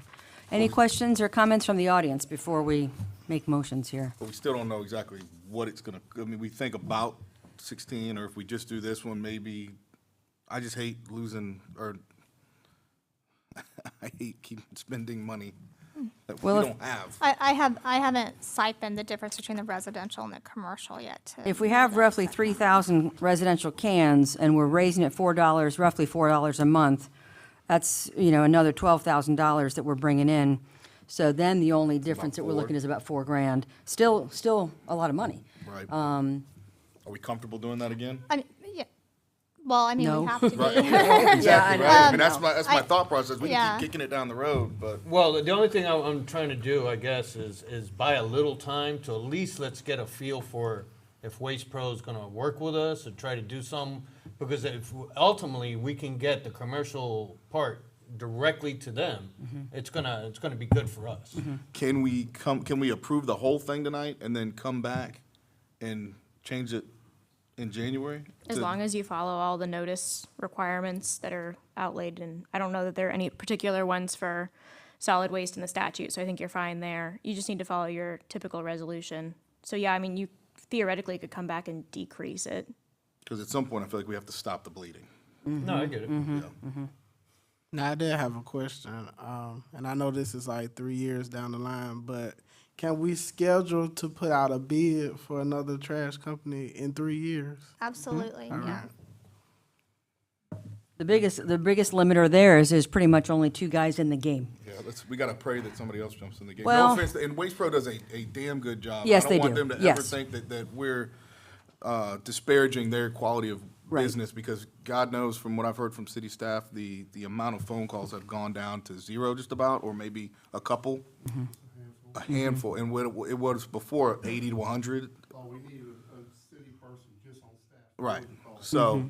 [SPEAKER 1] Any questions or comments from the audience before we make motions here?
[SPEAKER 3] But we still don't know exactly what it's gonna, I mean, we think about 16, or if we just do this one, maybe, I just hate losing, or I hate keeping spending money that we
[SPEAKER 1] Well, if-
[SPEAKER 3] don't have.
[SPEAKER 7] I haven't siphoned the difference between the residential and the commercial yet.
[SPEAKER 1] If we have roughly 3,000 residential cans and we're raising it $4, roughly $4 a month, that's, another $12,000 that we're bringing in. So then the only difference that we're looking at is about 4 grand. Still a lot of money.
[SPEAKER 3] Right. Are we comfortable doing that again?
[SPEAKER 7] I mean, yeah. Well, I mean,
[SPEAKER 1] No.
[SPEAKER 7] we have to be.
[SPEAKER 3] Exactly, right? I mean, that's my
[SPEAKER 7] I-
[SPEAKER 3] thought process. We can
[SPEAKER 7] yeah.
[SPEAKER 3] keep kicking it down the road, but.
[SPEAKER 9] Well, the only thing I'm trying to do, I guess, is buy a little time to at least let's get a feel for if Waste Pro is gonna work with us and try to do some, because if ultimately we can get the commercial part directly to them, it's gonna be good for us.
[SPEAKER 3] Can we approve the whole thing tonight and then come back and change it in January?
[SPEAKER 8] As long as you follow all the notice requirements that are outlaid, and I don't know that there are any particular ones for solid waste in the statute, so I think you're fine there. You just need to follow your typical resolution. So yeah, I mean, you theoretically could come back and decrease it.
[SPEAKER 3] Because at some point, I feel like we have to stop the bleeding.
[SPEAKER 9] No, I get it.
[SPEAKER 3] Yeah.
[SPEAKER 5] Now, I did have a question, and I know this is like 3 years down the line, but can we schedule to put out a bid for another trash company in 3 years?
[SPEAKER 7] Absolutely, yeah.
[SPEAKER 1] The biggest limiter there is there's pretty much only 2 guys in the game.
[SPEAKER 3] Yeah, we gotta pray that somebody else jumps in the game.
[SPEAKER 1] Well-
[SPEAKER 3] No offense, and Waste Pro does a damn good job.
[SPEAKER 1] Yes, they
[SPEAKER 3] I don't
[SPEAKER 1] do.
[SPEAKER 3] want them to ever
[SPEAKER 1] Yes.
[SPEAKER 3] think that we're disparaging their quality of
[SPEAKER 1] Right.
[SPEAKER 3] business, because God knows from what I've heard from city staff, the amount of phone calls have gone down to 0 just about, or maybe a couple, a handful, and what it was before 80 to 100.
[SPEAKER 10] Oh, we need a city person just on staff.
[SPEAKER 3] Right. So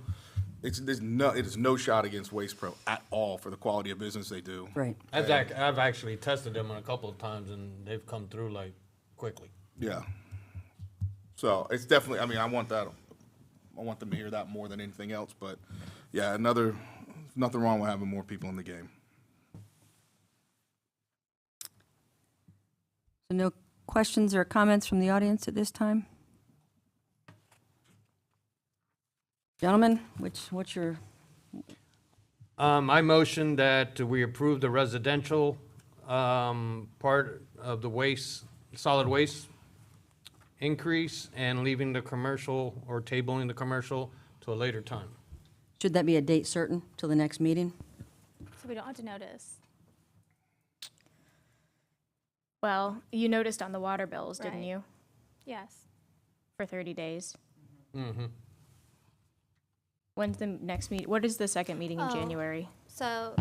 [SPEAKER 3] it is no shot against Waste Pro at all for the quality of business they do.
[SPEAKER 1] Right.
[SPEAKER 9] I've actually tested them a couple of times and they've come through like quickly.
[SPEAKER 3] Yeah. So it's definitely, I mean, I want them to hear that more than anything else, but yeah, nothing wrong with having more people in the game.
[SPEAKER 1] So no questions or comments from the audience at this time? Gentlemen, what's your,
[SPEAKER 9] I motion that we approve the residential part of the solid waste increase and leaving the commercial or tabling the commercial to a later time.
[SPEAKER 1] should that be a date certain till the next meeting?
[SPEAKER 7] So we don't have to notice.
[SPEAKER 8] Well, you noticed on the water bills, didn't
[SPEAKER 7] Right.
[SPEAKER 8] you?
[SPEAKER 7] Yes.
[SPEAKER 8] For 30 days. When's the next meet? What is the second meeting in
[SPEAKER 7] Oh.
[SPEAKER 8] January?
[SPEAKER 7] So,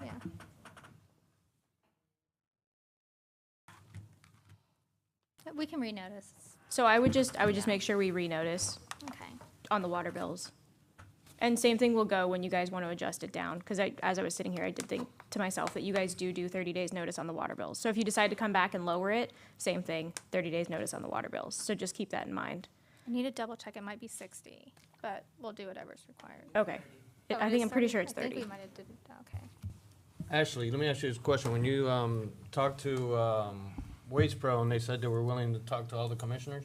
[SPEAKER 7] yeah. We can renotice.
[SPEAKER 8] So I would just make sure we renotice
[SPEAKER 7] Okay.
[SPEAKER 8] on the water bills. And same thing will go when you guys want to adjust it down, because as I was sitting here, I did think to myself that you guys do 30 days notice on the water bills. So if you decide to come back and lower it, same thing, 30 days notice on the water bills. So just keep that in mind.
[SPEAKER 7] I need to double check. It might be 60, but we'll do whatever's required.
[SPEAKER 8] Okay.
[SPEAKER 7] Oh,
[SPEAKER 8] I
[SPEAKER 7] it
[SPEAKER 8] think
[SPEAKER 7] is
[SPEAKER 8] I'm pretty sure it's
[SPEAKER 7] I think
[SPEAKER 8] 30.
[SPEAKER 7] we might have did, okay.
[SPEAKER 9] Ashley, let me ask you this question. When you talked to Waste Pro and they said they were willing to talk to all the commissioners,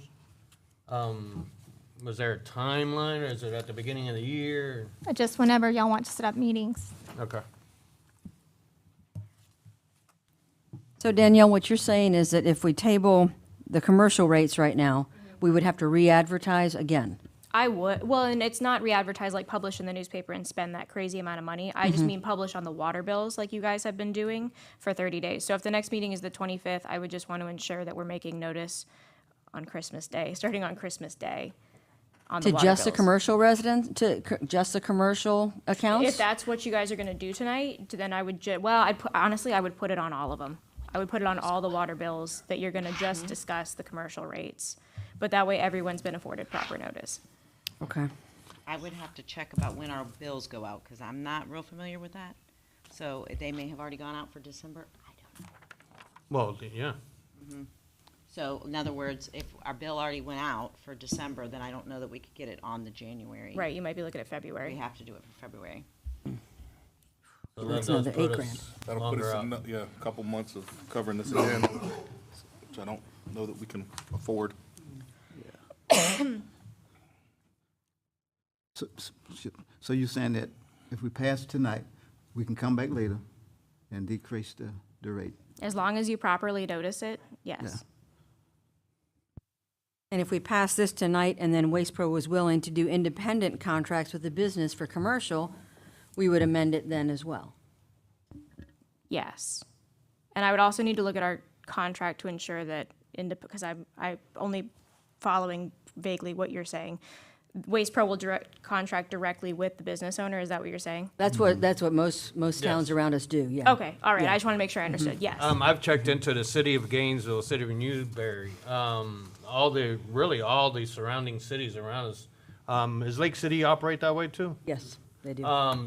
[SPEAKER 9] was there a timeline, or is it at the beginning of the year?
[SPEAKER 7] Just whenever y'all want to set up meetings.
[SPEAKER 9] Okay.
[SPEAKER 1] So Danielle, what you're saying is that if we table the commercial rates right now, we would have to re-advertise again?
[SPEAKER 8] I would, well, and it's not re-advertised, like publish in the newspaper and spend that crazy amount of money. I just mean publish on the water bills like you guys have been doing for 30 days. So if the next meeting is the 25th, I would just want to ensure that we're making notice on Christmas Day, starting on Christmas Day on the
[SPEAKER 1] To
[SPEAKER 8] water
[SPEAKER 1] just the
[SPEAKER 8] bills.
[SPEAKER 1] commercial residents, just the commercial accounts?
[SPEAKER 8] If that's what you guys are gonna do tonight, then I would honestly, I would put it on all of them. I would put it on all the water bills that you're gonna just discuss the commercial rates. But that way, everyone's been afforded proper notice.
[SPEAKER 1] Okay.
[SPEAKER 2] I would have to check about when our bills go out, because I'm not real familiar with that. So they may have already gone out for December. I don't know.
[SPEAKER 9] Well, yeah.
[SPEAKER 2] So in other words, if our bill already went out for December, then I don't know that we could get it on the January.
[SPEAKER 8] Right, you might be looking at
[SPEAKER 2] We
[SPEAKER 8] February.
[SPEAKER 2] have to do it for February.
[SPEAKER 9] So
[SPEAKER 1] That's
[SPEAKER 9] that does
[SPEAKER 1] another
[SPEAKER 9] put
[SPEAKER 1] $8,000.
[SPEAKER 9] us
[SPEAKER 3] That'll put
[SPEAKER 9] longer
[SPEAKER 3] us,
[SPEAKER 9] out.
[SPEAKER 3] in, a couple months of covering this again, which I don't know that we can afford.
[SPEAKER 11] So you're saying that if we pass it tonight, we can come back later and decrease the rate?
[SPEAKER 8] As long as you properly notice it, yes.
[SPEAKER 1] And if we pass this tonight and then Waste Pro was willing to do independent contracts with the business for commercial, we would amend it then as well.
[SPEAKER 8] Yes. And I would also need to look at our contract to ensure that, because I'm only following vaguely what you're saying. Waste Pro will contract directly with the business owner, is that what you're saying?
[SPEAKER 1] That's what most towns around us do, yeah.
[SPEAKER 8] Okay, all right, I just want to make sure I understood, yes.
[SPEAKER 9] I've checked into the city of Gainesville, city of Newberry, all the surrounding cities around us. Does Lake City operate that way too?
[SPEAKER 1] Yes, they do.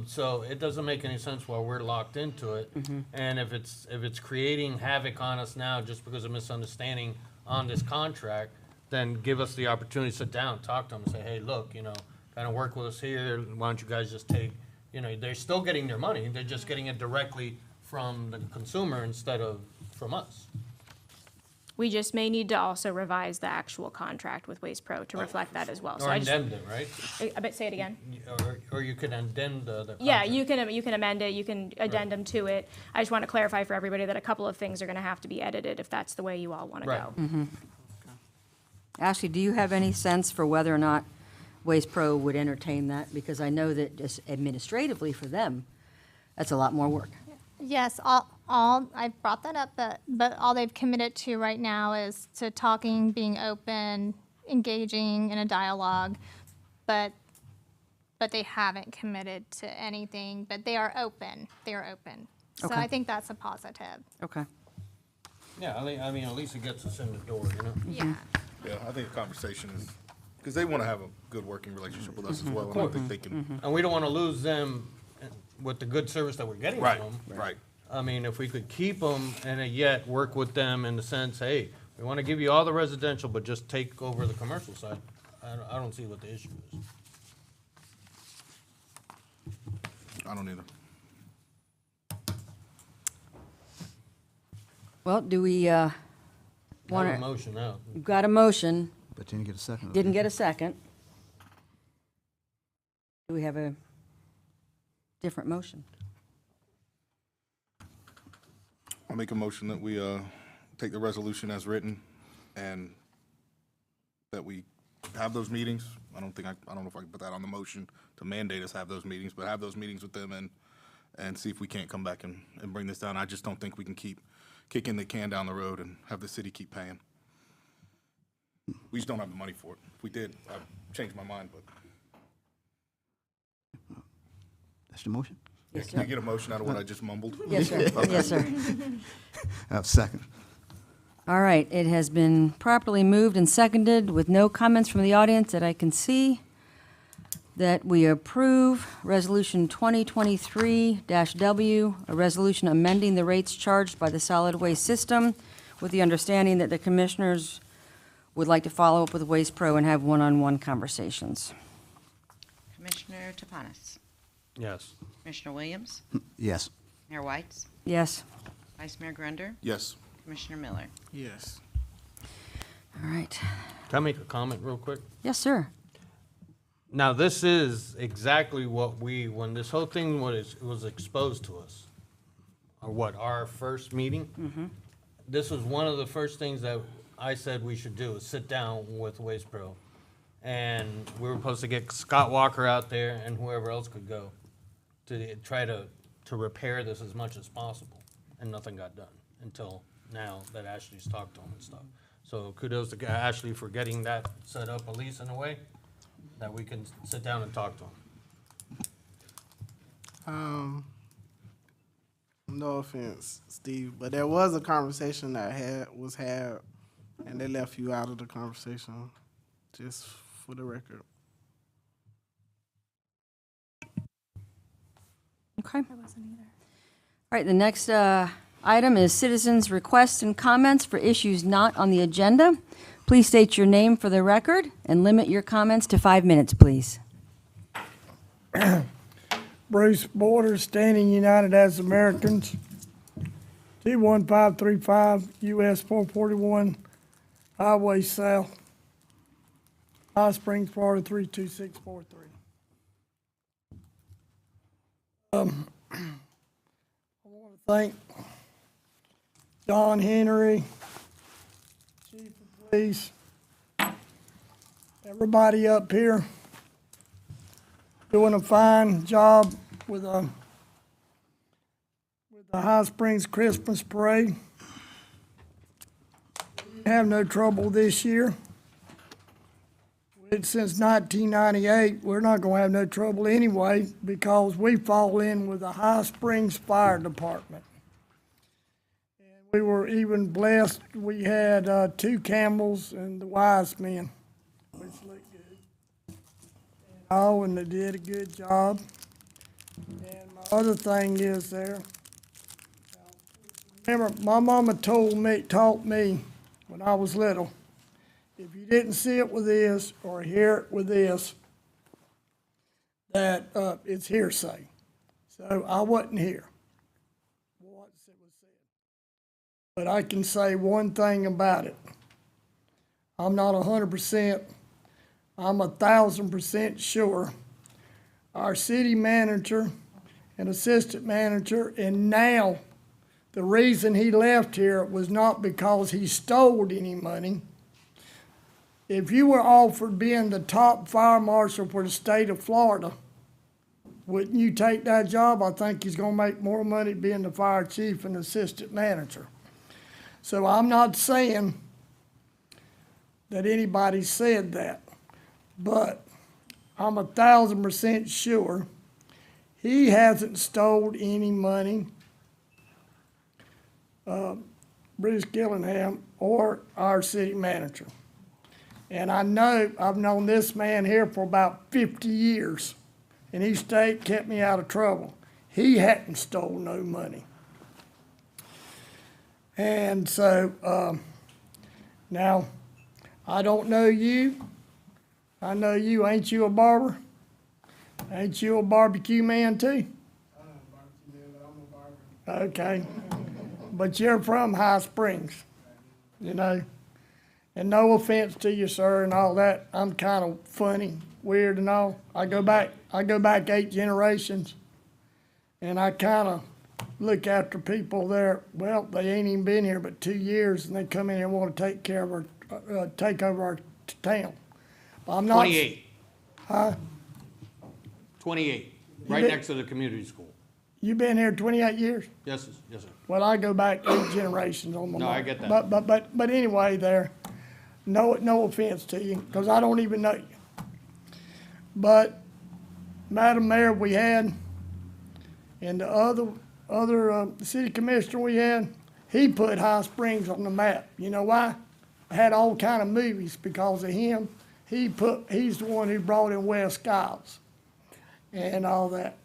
[SPEAKER 9] So it doesn't make any sense while we're locked into it. And if it's creating havoc on us now just because of misunderstanding on this contract, then give us the opportunity to sit down, talk to them and say, hey, look, kind of work with us here. Why don't you guys just take, they're still getting their money. They're just getting it directly from the consumer instead of from us.
[SPEAKER 8] We just may need to also revise the actual contract with Waste Pro to reflect that as well. So
[SPEAKER 9] Or
[SPEAKER 8] I just,
[SPEAKER 9] addend it, right?
[SPEAKER 8] I bet, say it again.
[SPEAKER 9] Or you could addend the contract.
[SPEAKER 8] Yeah, you can amend it, you can addendum to it. I just want to clarify for everybody that a couple of things are going to have to be edited if that's the way you all want to
[SPEAKER 9] Right.
[SPEAKER 8] go.
[SPEAKER 1] Ashley, do you have any sense for whether or not Waste Pro would entertain that? Because I know that just administratively for them, that's a lot more work.
[SPEAKER 7] Yes, I brought that up, but all they've committed to right now is to talking, being open, engaging in a dialogue, but they haven't committed to anything, but they are open. They are open. So
[SPEAKER 1] Okay.
[SPEAKER 7] I think that's a positive.
[SPEAKER 1] Okay.
[SPEAKER 9] Yeah, I mean, at least it gets us in the door,
[SPEAKER 7] Yeah.
[SPEAKER 3] Yeah, I think the conversation is, because they want to have a good working relationship with us as well, and I think they can.
[SPEAKER 9] And we don't want to lose them with the good service that we're getting
[SPEAKER 3] Right,
[SPEAKER 9] from them.
[SPEAKER 3] right.
[SPEAKER 9] I mean, if we could keep them and yet work with them in the sense, hey, we want to give you all the residential, but just take over the commercial side, I don't see what the issue is.
[SPEAKER 3] I don't either.
[SPEAKER 1] Well, do we
[SPEAKER 9] Have
[SPEAKER 1] want
[SPEAKER 9] a
[SPEAKER 1] to,
[SPEAKER 9] motion out.
[SPEAKER 1] we've got a motion,
[SPEAKER 11] But you didn't get a second.
[SPEAKER 1] didn't get a second. Do we have a different motion?
[SPEAKER 3] I'll make a motion that we take the resolution as written and that we have those meetings. I don't know if I can put that on the motion to mandate us have those meetings, but have those meetings with them and see if we can't come back and bring this down. I just don't think we can keep kicking the can down the road and have the city keep paying. We just don't have the money for it. If we did, I'd change my mind, but
[SPEAKER 11] That's the motion?
[SPEAKER 3] can I get a motion out of what I just mumbled?
[SPEAKER 1] Yes, sir. Yes, sir.
[SPEAKER 11] I have a second.
[SPEAKER 1] All right, it has been properly moved and seconded with no comments from the audience that I can see, that we approve Resolution 2023-W, a resolution amending the rates charged by the solid waste system, with the understanding that the commissioners would like to follow up with Waste Pro and have one-on-one conversations.
[SPEAKER 2] Commissioner Topanis,
[SPEAKER 9] Yes.
[SPEAKER 2] Commissioner Williams,
[SPEAKER 11] Yes.
[SPEAKER 2] Mayor Whites,
[SPEAKER 1] Yes?
[SPEAKER 2] Vice Mayor Grunder,
[SPEAKER 3] Yes.
[SPEAKER 2] Commissioner Miller.
[SPEAKER 5] Yes.
[SPEAKER 1] All right.
[SPEAKER 9] Can I make a comment real quick?
[SPEAKER 1] Yes, sir.
[SPEAKER 9] Now, this is exactly what when this whole thing was exposed to us, or what, our first meeting? This was one of the first things that I said we should do, is sit down with Waste Pro. And we were supposed to get Scott Walker out there and whoever else could go to try to repair this as much as possible. And nothing got done until now that Ashley's talked to him and stuff. So kudos to Ashley for getting that set up, at least in a way, that we can sit down and talk to him.
[SPEAKER 5] No offense, Steve, but there was a conversation that was had, and they left you out of the conversation, just for the record.
[SPEAKER 1] Okay. All right, the next item is citizens' requests and comments for issues not on the agenda. Please state your name for the record and limit your comments to 5 minutes, please.
[SPEAKER 12] Bruce Borders, Standing United as Americans, 21535 US 441 Highway South, High Springs, Florida 32643. I want to thank John Henry, Chief of Police, everybody up here doing a fine job with the High Springs Christmas Parade. We didn't have no trouble this year. Since 1998, we're not gonna have no trouble anyway because we fall in with the High Springs Fire Department. And we were even blessed, we had 2 camels and the wise men, which looked good. And they did a good job. And my other thing is there, remember, my mama taught me when I was little, if you didn't see it with this or hear it with this, that it's hearsay. So I wasn't here. What was said. But I can say one thing about it. I'm not 100%. I'm 1,000% sure our city manager and assistant manager, and now the reason he left here was not because he stole any money. If you were offered being the top fire marshal for the state of Florida, wouldn't you take that job? I think he's gonna make more money being the fire chief and assistant manager. So I'm not saying that anybody said that, but I'm 1,000% sure he hasn't stole any money, Bruce Gillingham or our city manager. And I know I've known this man here for about 50 years, and he kept me out of trouble. He hadn't stole no money. And so, now, I don't know you. I know you. Ain't you a barber? Ain't you a barbecue man too? Okay. But you're from High Springs, you know? And no offense to you, sir, and all that. I'm kind of funny, weird and all. I go back 8 generations, and I kind of look after people there. Well, they ain't even been here but 2 years, and they come in here and want to take care of our, take over our town. But I'm not.
[SPEAKER 9] 28.
[SPEAKER 12] Huh?
[SPEAKER 9] 28, right
[SPEAKER 12] been-
[SPEAKER 9] next to the community school.
[SPEAKER 12] You been here 28 years?
[SPEAKER 9] Yes, sir. Yes, sir.
[SPEAKER 12] Well, I go back 8 generations on my
[SPEAKER 9] No,
[SPEAKER 12] mom.
[SPEAKER 9] I get that.
[SPEAKER 12] But anyway, there, no offense to you, because I don't even know you. But, Madam Mayor, we had, and the other city commissioner we had, he put High Springs on the map. You know why? Had all kind of movies because of him. He's the one who brought in West Skiles and all that.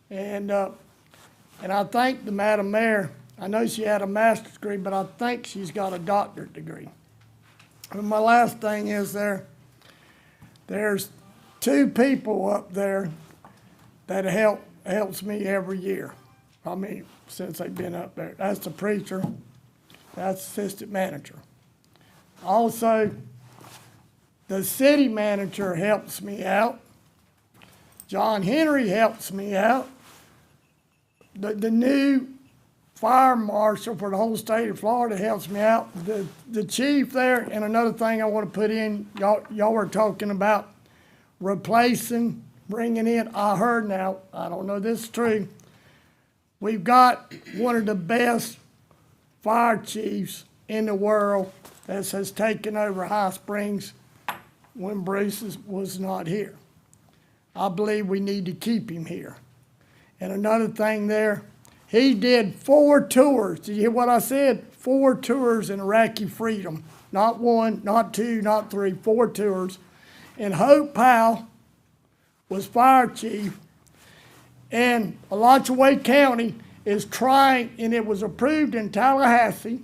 [SPEAKER 12] And I think the Madam Mayor, I know she had a master's degree, but I think she's got a doctorate degree. And my last thing is there's 2 people up there that helps me every year. I mean, since they've been up there. That's the preacher, that's the assistant manager. Also, the city manager helps me out. John Henry helps me out. The new fire marshal for the whole state of Florida helps me out. The chief there, and another thing I want to put in, y'all were talking about replacing, bringing in, I heard now, I don't know if this is true, we've got one of the best fire chiefs in the world that has taken over High Springs when Bruce was not here. I believe we need to keep him here. And another thing there, he did 4 tours. Did you hear what I said? 4 tours in Iraqi freedom. Not 1, not 2, not 3, 4 tours. And Hope Powell was fire chief. And Alachua County is trying, and it was approved in Tallahassee,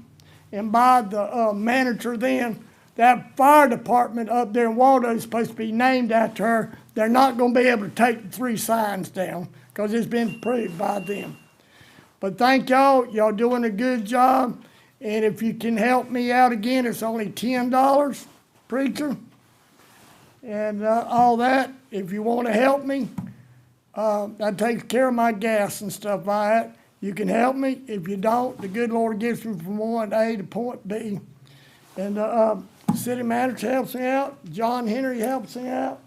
[SPEAKER 12] and by the manager then, that fire department up there in Waldo is supposed to be named after her. They're not going to be able to take the 3 signs down because it's been approved by them. But thank y'all. Y'all doing a good job. And if you can help me out again, it's only $10, preacher. And all that, if you want to help me, that takes care of my gas and stuff like that. You can help me. If you don't, the good Lord gets me from point A to point B. And the city manager helps me out. John Henry helps me out.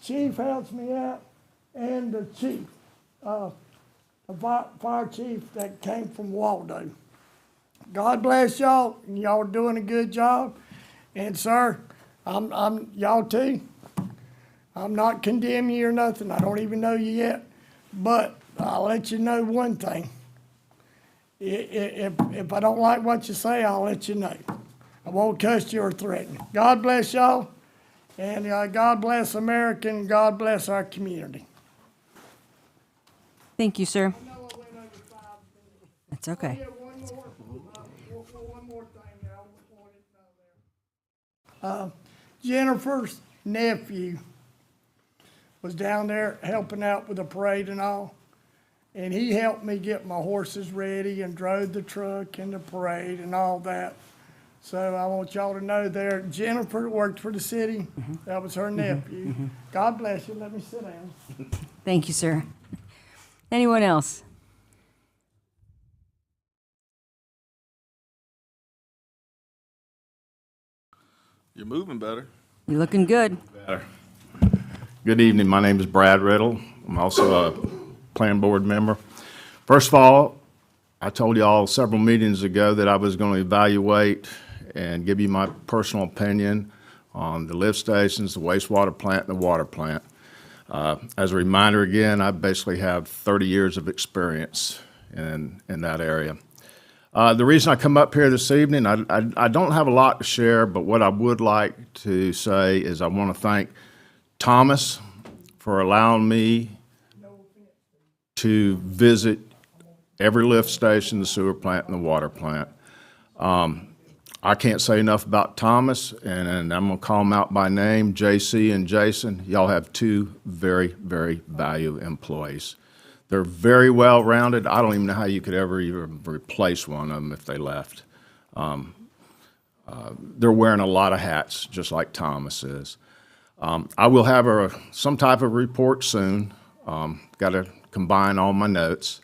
[SPEAKER 12] Chief helps me out. And the chief, the fire chief that came from Waldo. God bless y'all, and y'all are doing a good job. And sir, I'm y'all too. I'm not condemning you or nothing. I don't even know you yet. But I'll let you know one thing. If I don't like what you say, I'll let you know. I won't cuss you or threaten you. God bless y'all. And God bless America, and God bless our community.
[SPEAKER 1] Thank you, sir. That's okay.
[SPEAKER 12] One more thing that I wanted to know there. Jennifer's nephew was down there helping out with the parade and all. And he helped me get my horses ready and drove the truck and the parade and all that. So I want y'all to know there, Jennifer worked for the city. That was her nephew. God bless you. Let me sit down.
[SPEAKER 1] Thank you, sir. Anyone else?
[SPEAKER 3] You're moving better.
[SPEAKER 1] You're looking good.
[SPEAKER 13] Good evening. My name is Brad Riddle. I'm also a planning board member. First of all, I told you all several meetings ago that I was going to evaluate and give you my personal opinion on the lift stations, the wastewater plant, and the water plant. As a reminder again, I basically have 30 years of experience in that area. The reason I come up here this evening, I don't have a lot to share, but what I would like to say is I want to thank Thomas for allowing me to visit every lift station, the sewer plant, and the water plant. I can't say enough about Thomas, and I'm going to call them out by name, JC and Jason. Y'all have 2 very, very valued employees. They're very well-rounded. I don't even know how you could ever even replace one of them if they left. They're wearing a lot of hats, just like Thomas is. I will have some type of report soon. Got to combine all my notes.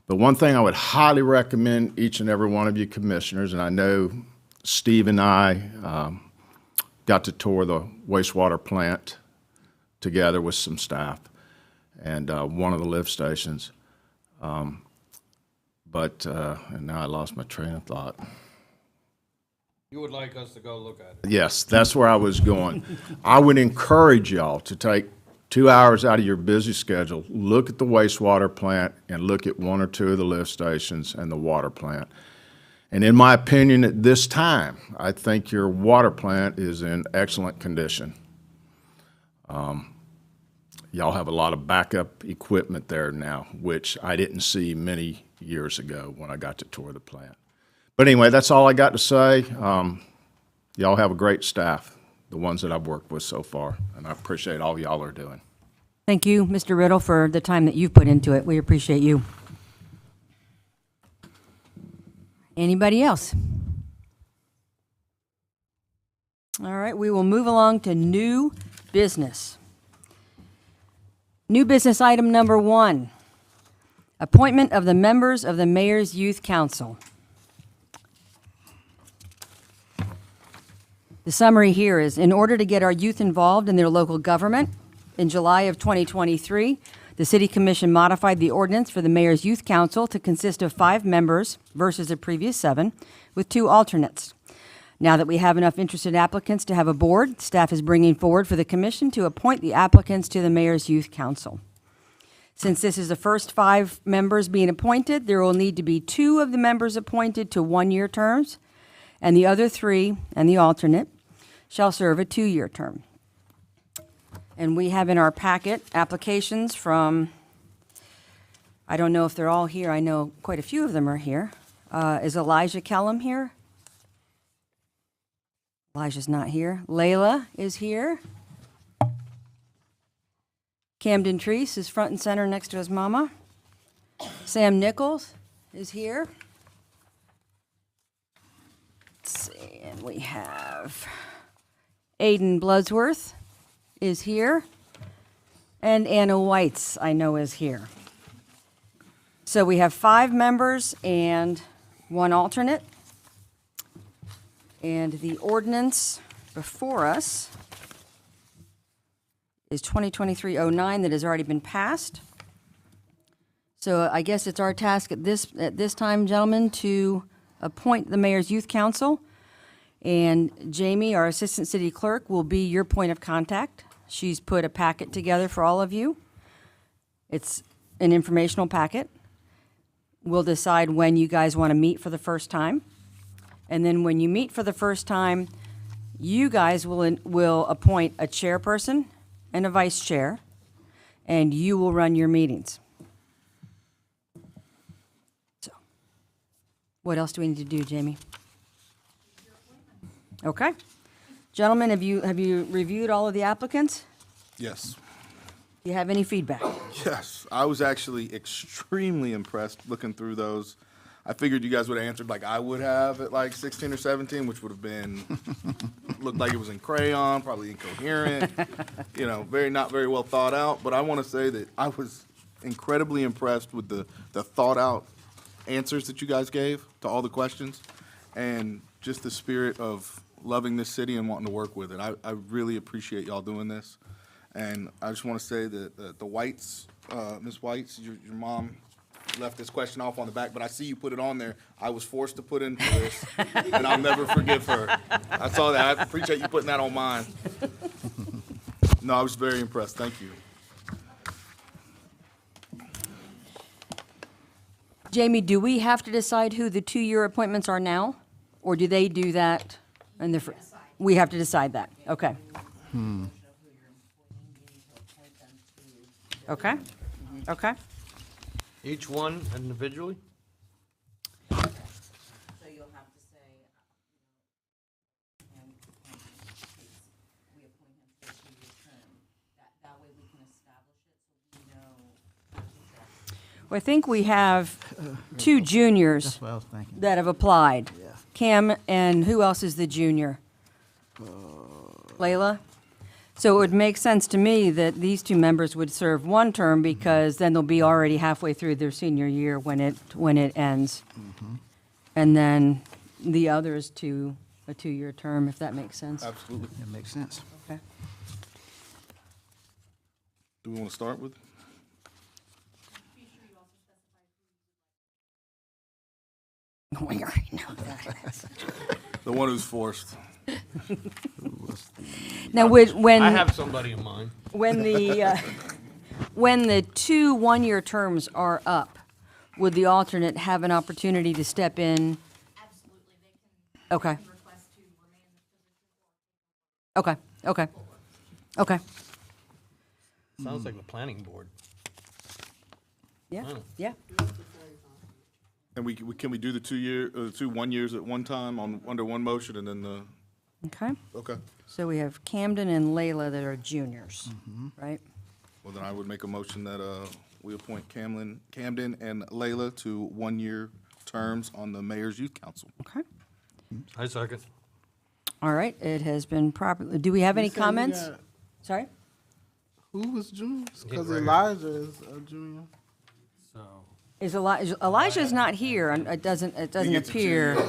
[SPEAKER 13] But one thing I would highly recommend each and every one of you commissioners, and I know Steve and I got to tour the wastewater plant together with some staff and one of the lift stations. And now I lost my train of thought.
[SPEAKER 9] You would like us to go look at it?
[SPEAKER 13] Yes, that's where I was going. I would encourage y'all to take 2 hours out of your busy schedule, look at the wastewater plant, and look at 1 or 2 of the lift stations and the water plant. And in my opinion, at this time, I think your water plant is in excellent condition. Y'all have a lot of backup equipment there now, which I didn't see many years ago when I got to tour the plant. But anyway, that's all I got to say. Y'all have a great staff, the ones that I've worked with so far, and I appreciate all y'all are doing.
[SPEAKER 1] Thank you, Mr. Riddle, for the time that you've put into it. We appreciate you. Anybody else? All right, we will move along to new business. New business item number 1, appointment of the members of the Mayor's Youth Council. The summary here is, in order to get our youth involved in their local government, in July of 2023, the City Commission modified the ordinance for the Mayor's Youth Council to consist of 5 members versus the previous 7, with 2 alternates. Now that we have enough interested applicants to have a board, staff is bringing forward for the commission to appoint the applicants to the Mayor's Youth Council. Since this is the first 5 members being appointed, there will need to be 2 of the members appointed to 1-year terms, and the other 3, and the alternate, shall serve a 2-year term. And we have in our packet applications from, I don't know if they're all here, I know quite a few of them are here. Is Elijah Kellum here? Elijah's not here. Layla is here. Camden Treese is front and center next to his mama. Sam Nichols is here. Let's see, and we have Aiden Bloodsworth is here. And Anna Whites, I know, is here. So we have 5 members and 1 alternate. And the ordinance before us is 2023-09 that has already been passed. So I guess it's our task at this time, gentlemen, to appoint the Mayor's Youth Council. And Jamie, our Assistant City Clerk, will be your point of contact. She's put a packet together for all of you. It's an informational packet. We'll decide when you guys want to meet for the first time. And then when you meet for the first time, you guys will appoint a chairperson and a vice chair, and you will run your meetings. So, what else do we need to do, Jamie? Okay. Gentlemen, have you reviewed all of the applicants?
[SPEAKER 3] Yes.
[SPEAKER 1] Do you have any feedback?
[SPEAKER 3] Yes, I was actually extremely impressed looking through those. I figured you guys would have answered like I would have at like 16 or 17, which would have been, looked like it was in crayon, probably incoherent, not very well thought out. But I want to say that I was incredibly impressed with the thought out answers that you guys gave to all the questions, and just the spirit of loving this city and wanting to work with it. I really appreciate y'all doing this. And I just want to say that the Whites, Ms. Whites, your mom left this question off on the back, but I see you put it on there. I was forced to put in for this, and I'll never forgive her. I saw that. I appreciate you putting that on mine. No, I was very impressed. Thank you.
[SPEAKER 1] Jamie, do we have to decide who the 2-year appointments are now? Or do they do that? We have to decide that. Okay. Okay. Okay.
[SPEAKER 9] Each one individually?
[SPEAKER 2] So you'll have to say, we appoint him for a 2-year term. That way we can establish it so we know.
[SPEAKER 1] Well, I think we have 2 juniors
[SPEAKER 11] That's what I was thinking.
[SPEAKER 1] that have applied.
[SPEAKER 11] Yeah.
[SPEAKER 1] Cam, and who else is the junior? Layla? So it would make sense to me that these 2 members would serve 1 term, because then they'll be already halfway through their senior year when it ends. And then the others to a 2-year term, if that makes sense.
[SPEAKER 3] Absolutely.
[SPEAKER 11] That makes sense.
[SPEAKER 1] Okay.
[SPEAKER 3] Do we want to start with?
[SPEAKER 1] We already know that.
[SPEAKER 3] The one who's forced.
[SPEAKER 1] Now, when
[SPEAKER 9] I have somebody in mind.
[SPEAKER 1] when the 2 one-year terms are up, would the alternate have an opportunity to step in? Okay. Okay, okay, okay.
[SPEAKER 9] Sounds like the planning board.
[SPEAKER 1] Yeah,
[SPEAKER 9] Oh.
[SPEAKER 1] yeah.
[SPEAKER 3] And can we do the 2 1 years at one time under one motion and then the,
[SPEAKER 1] Okay,
[SPEAKER 3] okay.
[SPEAKER 1] so we have Camden and Layla that are juniors, right?
[SPEAKER 3] Well, then I would make a motion that we appoint Camden and Layla to 1-year terms on the Mayor's Youth Council.
[SPEAKER 1] Okay,
[SPEAKER 9] I second.
[SPEAKER 1] all right, it has been properly, do we have any
[SPEAKER 5] You said you
[SPEAKER 1] comments?
[SPEAKER 5] got-
[SPEAKER 1] Sorry?
[SPEAKER 5] Who was juniors? Because
[SPEAKER 9] right here.
[SPEAKER 5] Elijah is a junior.
[SPEAKER 1] Is Elijah's not here, and it doesn't
[SPEAKER 3] gets a
[SPEAKER 1] appear.
[SPEAKER 3] junior.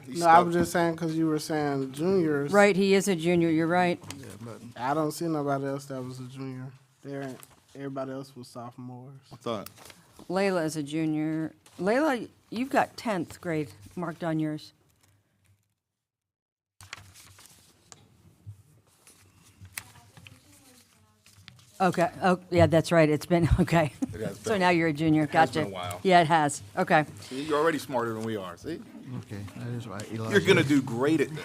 [SPEAKER 3] He's
[SPEAKER 5] No, I
[SPEAKER 3] stuck.
[SPEAKER 5] was just saying because you were saying juniors.
[SPEAKER 1] Right, he is a junior, you're right.
[SPEAKER 5] I don't see nobody else that was a junior. Everybody else was sophomores.
[SPEAKER 3] I thought.
[SPEAKER 1] Layla is a junior. Layla, you've got 10th grade marked on yours. Okay, oh, yeah, that's right, it's been, okay.
[SPEAKER 3] It has
[SPEAKER 1] So
[SPEAKER 3] been.
[SPEAKER 1] now you're a junior,
[SPEAKER 3] has
[SPEAKER 1] gotcha.
[SPEAKER 3] been a while.
[SPEAKER 1] Yeah, it has, okay.
[SPEAKER 3] See, you're already smarter than we are, see?
[SPEAKER 11] Okay, that is right.
[SPEAKER 3] You're
[SPEAKER 11] Elijah.
[SPEAKER 3] gonna do great at this.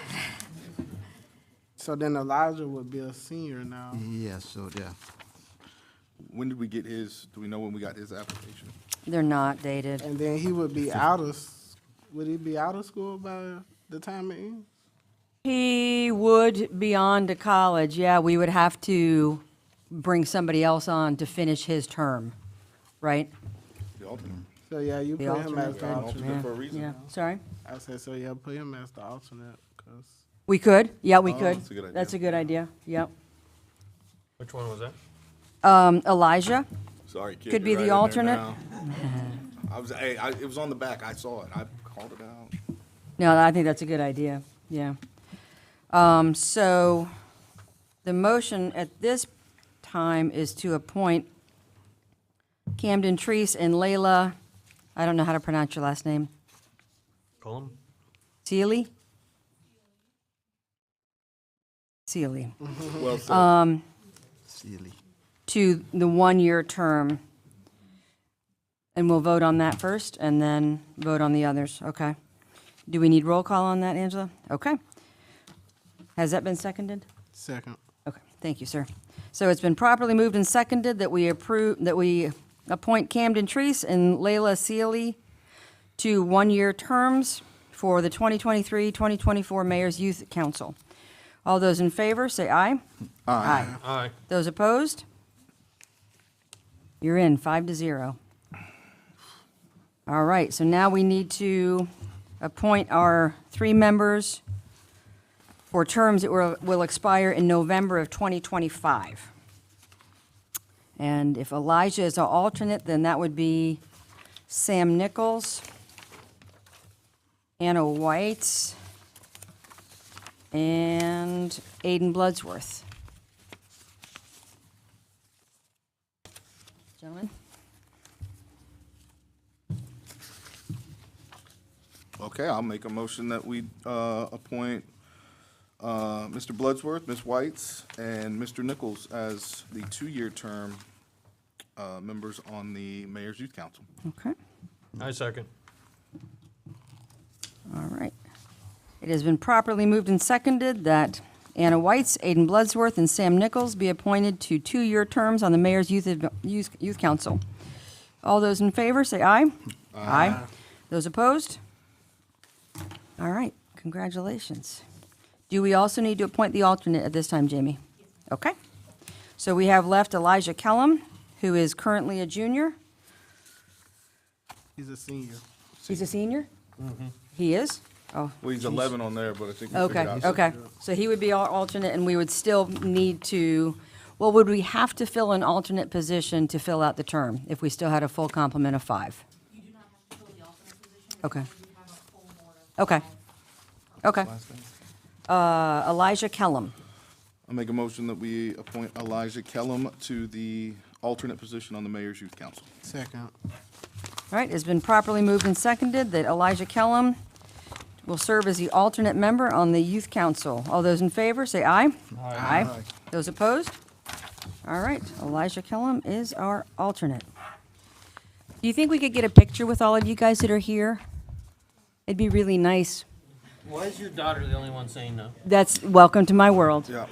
[SPEAKER 5] So then Elijah would be a senior now.
[SPEAKER 11] Yes, so, yeah.
[SPEAKER 3] When did we get his, do we know when we got his application?
[SPEAKER 1] They're not dated.
[SPEAKER 5] And then he would be would he be out of school by the time it ends?
[SPEAKER 1] He would be on to college, yeah, we would have to bring somebody else on to finish his term, right?
[SPEAKER 3] The alternate.
[SPEAKER 5] So yeah, you
[SPEAKER 1] The
[SPEAKER 5] put him as
[SPEAKER 1] alternate.
[SPEAKER 5] the
[SPEAKER 3] An
[SPEAKER 5] alternate.
[SPEAKER 3] alternate for a reason.
[SPEAKER 1] Yeah, sorry?
[SPEAKER 5] I said, so yeah, put him as the alternate, because
[SPEAKER 1] We could, yeah, we
[SPEAKER 3] Oh,
[SPEAKER 1] could.
[SPEAKER 3] that's a good idea.
[SPEAKER 1] That's a good idea, yep.
[SPEAKER 9] Which one was that?
[SPEAKER 1] Elijah,
[SPEAKER 3] Sorry, kid.
[SPEAKER 1] Could be
[SPEAKER 3] you're
[SPEAKER 1] the
[SPEAKER 3] right in there
[SPEAKER 1] alternate.
[SPEAKER 3] now. It was on the back. I saw it. I called it out.
[SPEAKER 1] no, I think that's a good idea, yeah. So the motion at this time is to appoint Camden Treese and Layla, I don't know how to pronounce your last name,
[SPEAKER 9] Cullum?
[SPEAKER 1] Sealy? Sealy,
[SPEAKER 3] Well said.
[SPEAKER 11] Silly.
[SPEAKER 1] to the one-year term. And we'll vote on that first and then vote on the others, okay? Do we need roll call on that, Angela? Okay. Has that been seconded?
[SPEAKER 5] second.
[SPEAKER 1] Okay, thank you, sir. So it's been properly moved and seconded that we appoint Camden Treese and Layla Sealy to one-year terms for the 2023-2024 Mayor's Youth Council. All those in favor, say aye. Aye.
[SPEAKER 9] Aye.
[SPEAKER 1] Those opposed? You're in, 5-0. All right, so now we need to appoint our 3 members for terms that will expire in November of 2025. And if Elijah is our alternate, then that would be Sam Nichols, Anna White, and Aiden Bloodsworth. Gentlemen?
[SPEAKER 3] Okay, I'll make a motion that we appoint Mr. Bloodsworth, Ms. Whites, and Mr. Nichols as the 2-year term members on the Mayor's Youth Council.
[SPEAKER 1] Okay,
[SPEAKER 9] I second.
[SPEAKER 1] all right. It has been properly moved and seconded that Anna Whites, Aiden Bloodsworth, and Sam Nichols be appointed to 2-year terms on the Mayor's Youth Council. All those in favor, say aye. Aye. Those opposed? All right, congratulations. Do we also need to appoint the alternate at this time, Jamie? Okay. So we have left Elijah Kellum, who is currently a junior.
[SPEAKER 5] He's a senior.
[SPEAKER 1] He's a senior? He is? Oh,
[SPEAKER 3] Well, he's 11 on there, but I think we
[SPEAKER 1] okay,
[SPEAKER 3] figured out.
[SPEAKER 1] okay. So he would be our alternate, and we would still need to, well, would we have to fill an alternate position to fill out the term if we still had a full complement of 5? You do not have to fill the alternate position. Okay. Okay. Okay. Elijah Kellum.
[SPEAKER 3] I'll make a motion that we appoint Elijah Kellum to the alternate position on the Mayor's Youth Council.
[SPEAKER 5] Second.
[SPEAKER 1] All right, it's been properly moved and seconded that Elijah Kellum will serve as the alternate member on the Youth Council. All those in favor, say aye. Aye. Those opposed? All right, Elijah Kellum is our alternate. Do you think we could get a picture with all of you guys that are here? It'd be really nice.
[SPEAKER 9] Why is your daughter the only one saying no?
[SPEAKER 1] That's, welcome to my world.
[SPEAKER 3] Yeah.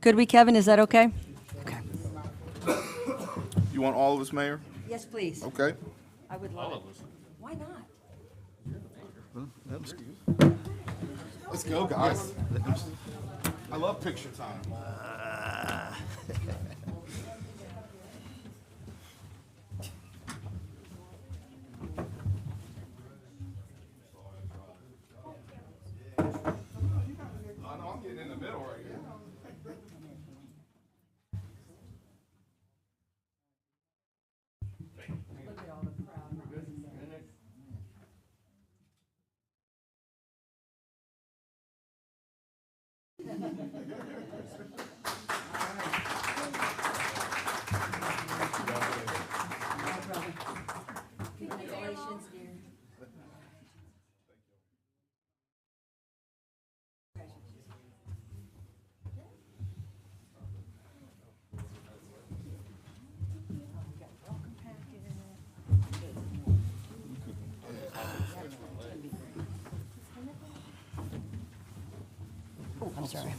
[SPEAKER 1] Could we, Kevin, is that okay? Okay.
[SPEAKER 3] You want all of us, Mayor?
[SPEAKER 1] Yes, please.
[SPEAKER 3] Okay.
[SPEAKER 1] I would love it.
[SPEAKER 9] All of us.
[SPEAKER 1] Why not?
[SPEAKER 3] Let's go, guys. I love picture time. I'm getting in the middle right here.
[SPEAKER 1] I'm sorry.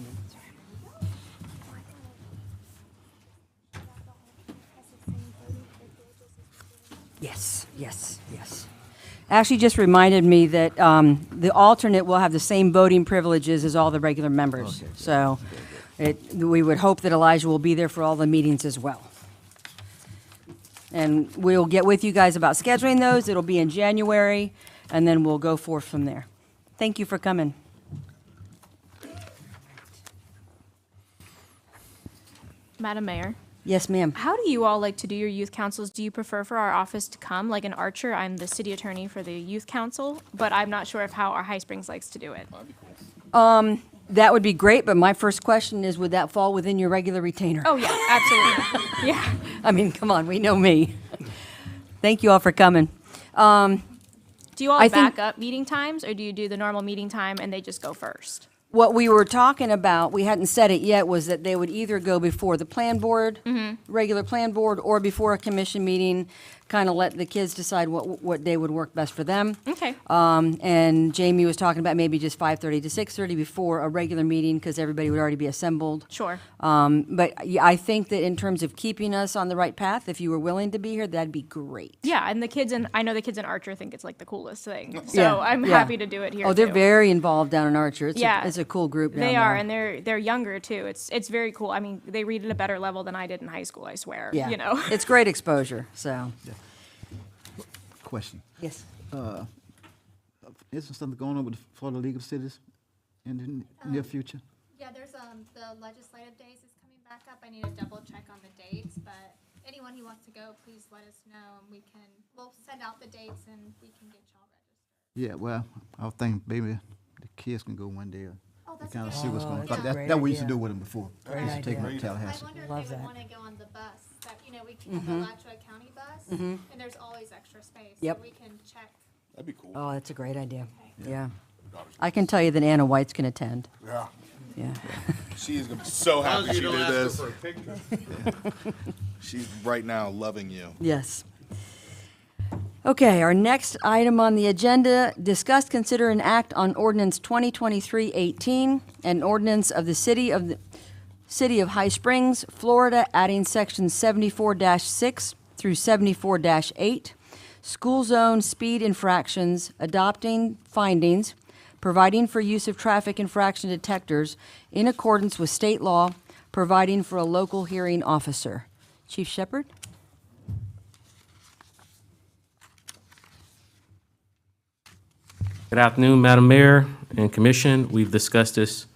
[SPEAKER 1] Yes, yes, yes. Ashley just reminded me that the alternate will have the same voting privileges as all the regular members. So we would hope that Elijah will be there for all the meetings as well. And we'll get with you guys about scheduling those. It'll be in January, and then we'll go forth from there. Thank you for coming.
[SPEAKER 8] Madam Mayor,
[SPEAKER 1] Yes, ma'am.
[SPEAKER 8] how do you all like to do your youth councils? Do you prefer for our office to come, like an Archer? I'm the city attorney for the youth council, but I'm not sure of how our High Springs likes to do it.
[SPEAKER 1] That would be great, but my first question is, would that fall within your regular retainer?
[SPEAKER 8] Oh, yeah, absolutely. Yeah.
[SPEAKER 1] I mean, come on, we know me. Thank you all for coming.
[SPEAKER 8] Do you all
[SPEAKER 1] I think-
[SPEAKER 8] back up meeting times, or do you do the normal meeting time and they just go first?
[SPEAKER 1] What we were talking about, we hadn't said it yet, was that they would either go before the plan board, regular plan board, or before a commission meeting, kind of let the kids decide what day would work best for them.
[SPEAKER 8] Okay.
[SPEAKER 1] And Jamie was talking about maybe just 5:30 to 6:30 before a regular meeting, because everybody would already be assembled.
[SPEAKER 8] Sure.
[SPEAKER 1] But yeah, I think that in terms of keeping us on the right path, if you were willing to be here, that'd be great.
[SPEAKER 8] Yeah, and I know the kids in Archer think it's like the coolest thing. So
[SPEAKER 1] Yeah,
[SPEAKER 8] I'm
[SPEAKER 1] yeah.
[SPEAKER 8] happy to do it here
[SPEAKER 1] Oh, they're
[SPEAKER 8] too.
[SPEAKER 1] very involved down in Archer.
[SPEAKER 8] Yeah.
[SPEAKER 1] It's a cool group down
[SPEAKER 8] They
[SPEAKER 1] there.
[SPEAKER 8] are, and they're younger too. It's very cool. I mean, they read at a better level than I did in high school, I swear.
[SPEAKER 1] Yeah.
[SPEAKER 8] You know.
[SPEAKER 1] It's great exposure, so.
[SPEAKER 11] Question.
[SPEAKER 1] Yes.
[SPEAKER 11] Isn't something going on with the Florida League of Cities in the near future?
[SPEAKER 7] Yeah, there's, the legislative days is coming back up. I need to double check on the dates, but anyone who wants to go, please let us know, and we'll send out the dates and we can get y'all registered.
[SPEAKER 11] Yeah, well, I was thinking maybe the kids can go one day.
[SPEAKER 7] Oh, that's
[SPEAKER 11] Kind of
[SPEAKER 7] a
[SPEAKER 11] see
[SPEAKER 7] good
[SPEAKER 11] what's going on.
[SPEAKER 1] that's a great
[SPEAKER 11] That we used to
[SPEAKER 1] idea.
[SPEAKER 11] do with them before.
[SPEAKER 1] Great
[SPEAKER 11] Used to take them
[SPEAKER 1] idea.
[SPEAKER 11] to Tallahassee.
[SPEAKER 7] I wonder if
[SPEAKER 1] Love
[SPEAKER 7] they would
[SPEAKER 1] that.
[SPEAKER 7] want to go on the bus, that, we can have the Alachua County bus, and there's always extra space.
[SPEAKER 1] Yep.
[SPEAKER 7] So we can check.
[SPEAKER 3] That'd be cool.
[SPEAKER 1] Oh, that's a great idea. Yeah. I can tell you that Anna White's can attend.
[SPEAKER 3] Yeah.
[SPEAKER 1] Yeah.
[SPEAKER 3] She is gonna be so
[SPEAKER 9] As long
[SPEAKER 3] happy
[SPEAKER 9] as
[SPEAKER 3] she
[SPEAKER 9] you
[SPEAKER 3] did
[SPEAKER 9] don't ask her
[SPEAKER 3] this.
[SPEAKER 9] for a picture.
[SPEAKER 3] She's right now loving you.
[SPEAKER 1] Yes. Okay, our next item on the agenda, discuss, consider, and act on ordinance 2023-18, an ordinance of the City of High Springs, Florida, adding sections 74-6 through 74-8, school zone speed infractions, adopting findings, providing for use of traffic infraction detectors in accordance with state law, providing for a local hearing officer. Chief Shepherd?
[SPEAKER 14] Good afternoon, Madam Mayor and Commission. We've discussed this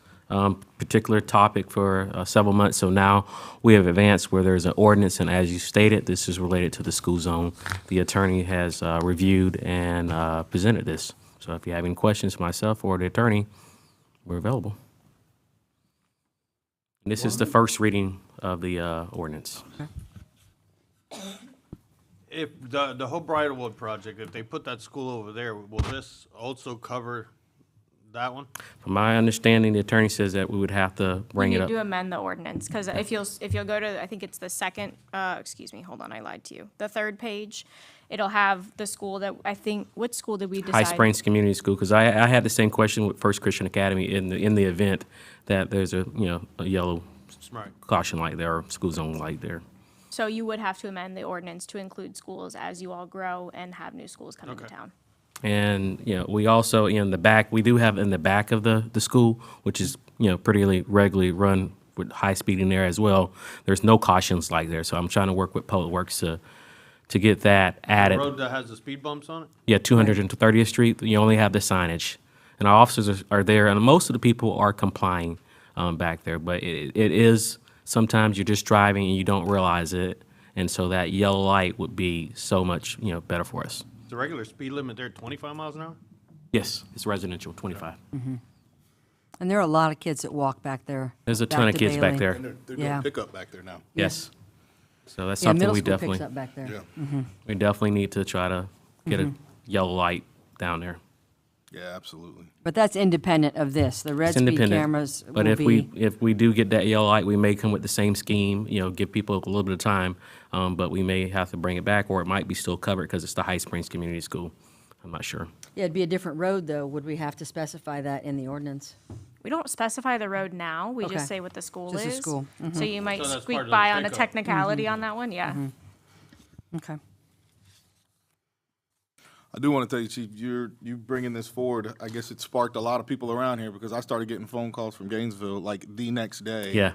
[SPEAKER 14] particular topic for several months, so now we have advanced where there's an ordinance, and as you stated, this is related to the school zone. The attorney has reviewed and presented this. So if you have any questions, myself or the attorney, we're available. And this is the first reading of the ordinance.
[SPEAKER 9] If the whole Bridlewood project, if they put that school over there, will this also cover that one?
[SPEAKER 14] From my understanding, the attorney says that we would have to bring
[SPEAKER 8] You
[SPEAKER 14] it
[SPEAKER 8] need
[SPEAKER 14] up.
[SPEAKER 8] to amend the ordinance, because if you'll go to, I think it's the second, excuse me, hold on, I lied to you. The third page, it'll have the school that, I think, what school did we decide?
[SPEAKER 14] High Springs Community School, because I had the same question with First Christian Academy in the event that there's a yellow
[SPEAKER 9] Right.
[SPEAKER 14] caution light there or school zone light there.
[SPEAKER 8] So you would have to amend the ordinance to include schools as you all grow and have new schools come into
[SPEAKER 9] Okay.
[SPEAKER 8] town.
[SPEAKER 14] And, we also, in the back, we do have in the back of the school, which is, pretty regularly run with high speed in there as well. There's no cautions like there, so I'm trying to work with Public Works to get that
[SPEAKER 9] The
[SPEAKER 14] added.
[SPEAKER 9] road that has the speed bumps on it?
[SPEAKER 14] Yeah, 230th Street, you only have the signage. And our officers are there, and most of the people are complying back there. But it is, sometimes you're just driving and you don't realize it. And so that yellow light would be so much, better for us.
[SPEAKER 9] Is the regular speed limit there 25 miles an hour?
[SPEAKER 14] Yes, it's residential, 25.
[SPEAKER 1] And there are a lot of kids that walk back there.
[SPEAKER 14] There's a ton
[SPEAKER 1] back
[SPEAKER 14] of
[SPEAKER 1] to
[SPEAKER 14] kids back
[SPEAKER 1] Bailey.
[SPEAKER 14] there.
[SPEAKER 3] And they're
[SPEAKER 1] Yeah.
[SPEAKER 3] doing pickup back there now.
[SPEAKER 14] Yes. So that's
[SPEAKER 1] Yeah,
[SPEAKER 14] something
[SPEAKER 1] middle
[SPEAKER 14] we
[SPEAKER 1] school
[SPEAKER 14] definitely,
[SPEAKER 1] picks up back there.
[SPEAKER 3] Yeah,
[SPEAKER 14] we definitely need to try to get a yellow light down there.
[SPEAKER 3] yeah, absolutely.
[SPEAKER 1] But that's independent of this. The red
[SPEAKER 14] It's
[SPEAKER 1] speed
[SPEAKER 14] independent.
[SPEAKER 1] cameras
[SPEAKER 14] But
[SPEAKER 1] will
[SPEAKER 14] if
[SPEAKER 1] be.
[SPEAKER 14] we do get that yellow light, we may come with the same scheme, give people a little bit of time. But we may have to bring it back, or it might be still covered because it's the High Springs Community School. I'm not sure.
[SPEAKER 1] Yeah, it'd be a different road, though. Would we have to specify that in the ordinance?
[SPEAKER 8] We don't specify the road now, we
[SPEAKER 1] Okay.
[SPEAKER 8] just say what the school
[SPEAKER 1] Just
[SPEAKER 8] is.
[SPEAKER 1] the school.
[SPEAKER 8] So you might
[SPEAKER 9] So that's part
[SPEAKER 8] squeak
[SPEAKER 9] of the
[SPEAKER 8] by on a
[SPEAKER 9] pickup.
[SPEAKER 8] technicality on that one, yeah.
[SPEAKER 1] Okay.
[SPEAKER 3] I do want to tell you, Chief, you bringing this forward, I guess it sparked a lot of people around here because I started getting phone calls from Gainesville like the next day.
[SPEAKER 14] Yeah.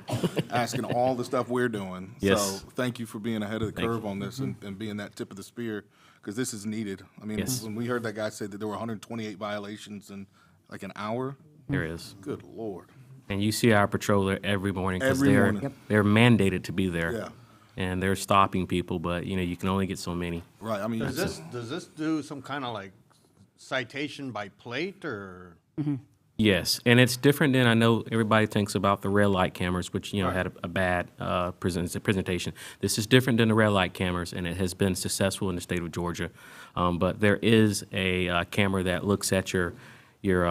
[SPEAKER 3] Asking all the stuff we're doing.
[SPEAKER 14] Yes.
[SPEAKER 3] So thank you for being ahead of the
[SPEAKER 14] Thank
[SPEAKER 3] curve
[SPEAKER 14] you.
[SPEAKER 3] on this and being that tip of the spear because this is needed. I mean,
[SPEAKER 14] Yes.
[SPEAKER 3] when we heard that guy say that there were 128 violations in like an hour,
[SPEAKER 14] There is.
[SPEAKER 3] good Lord.
[SPEAKER 14] And you see our patrol there every morning because
[SPEAKER 3] Every morning. Yep.
[SPEAKER 14] they're mandated to be there.
[SPEAKER 3] Yeah.
[SPEAKER 14] And they're stopping people, but, you can only get so many.
[SPEAKER 3] Right. I mean,
[SPEAKER 9] Does this do some kind of like citation by plate or?
[SPEAKER 14] Yes, and it's different than, I know everybody thinks about the red light cameras, which, had a bad presentation. This is different than the red light cameras, and it has been successful in the state of Georgia. But there is a camera that looks at your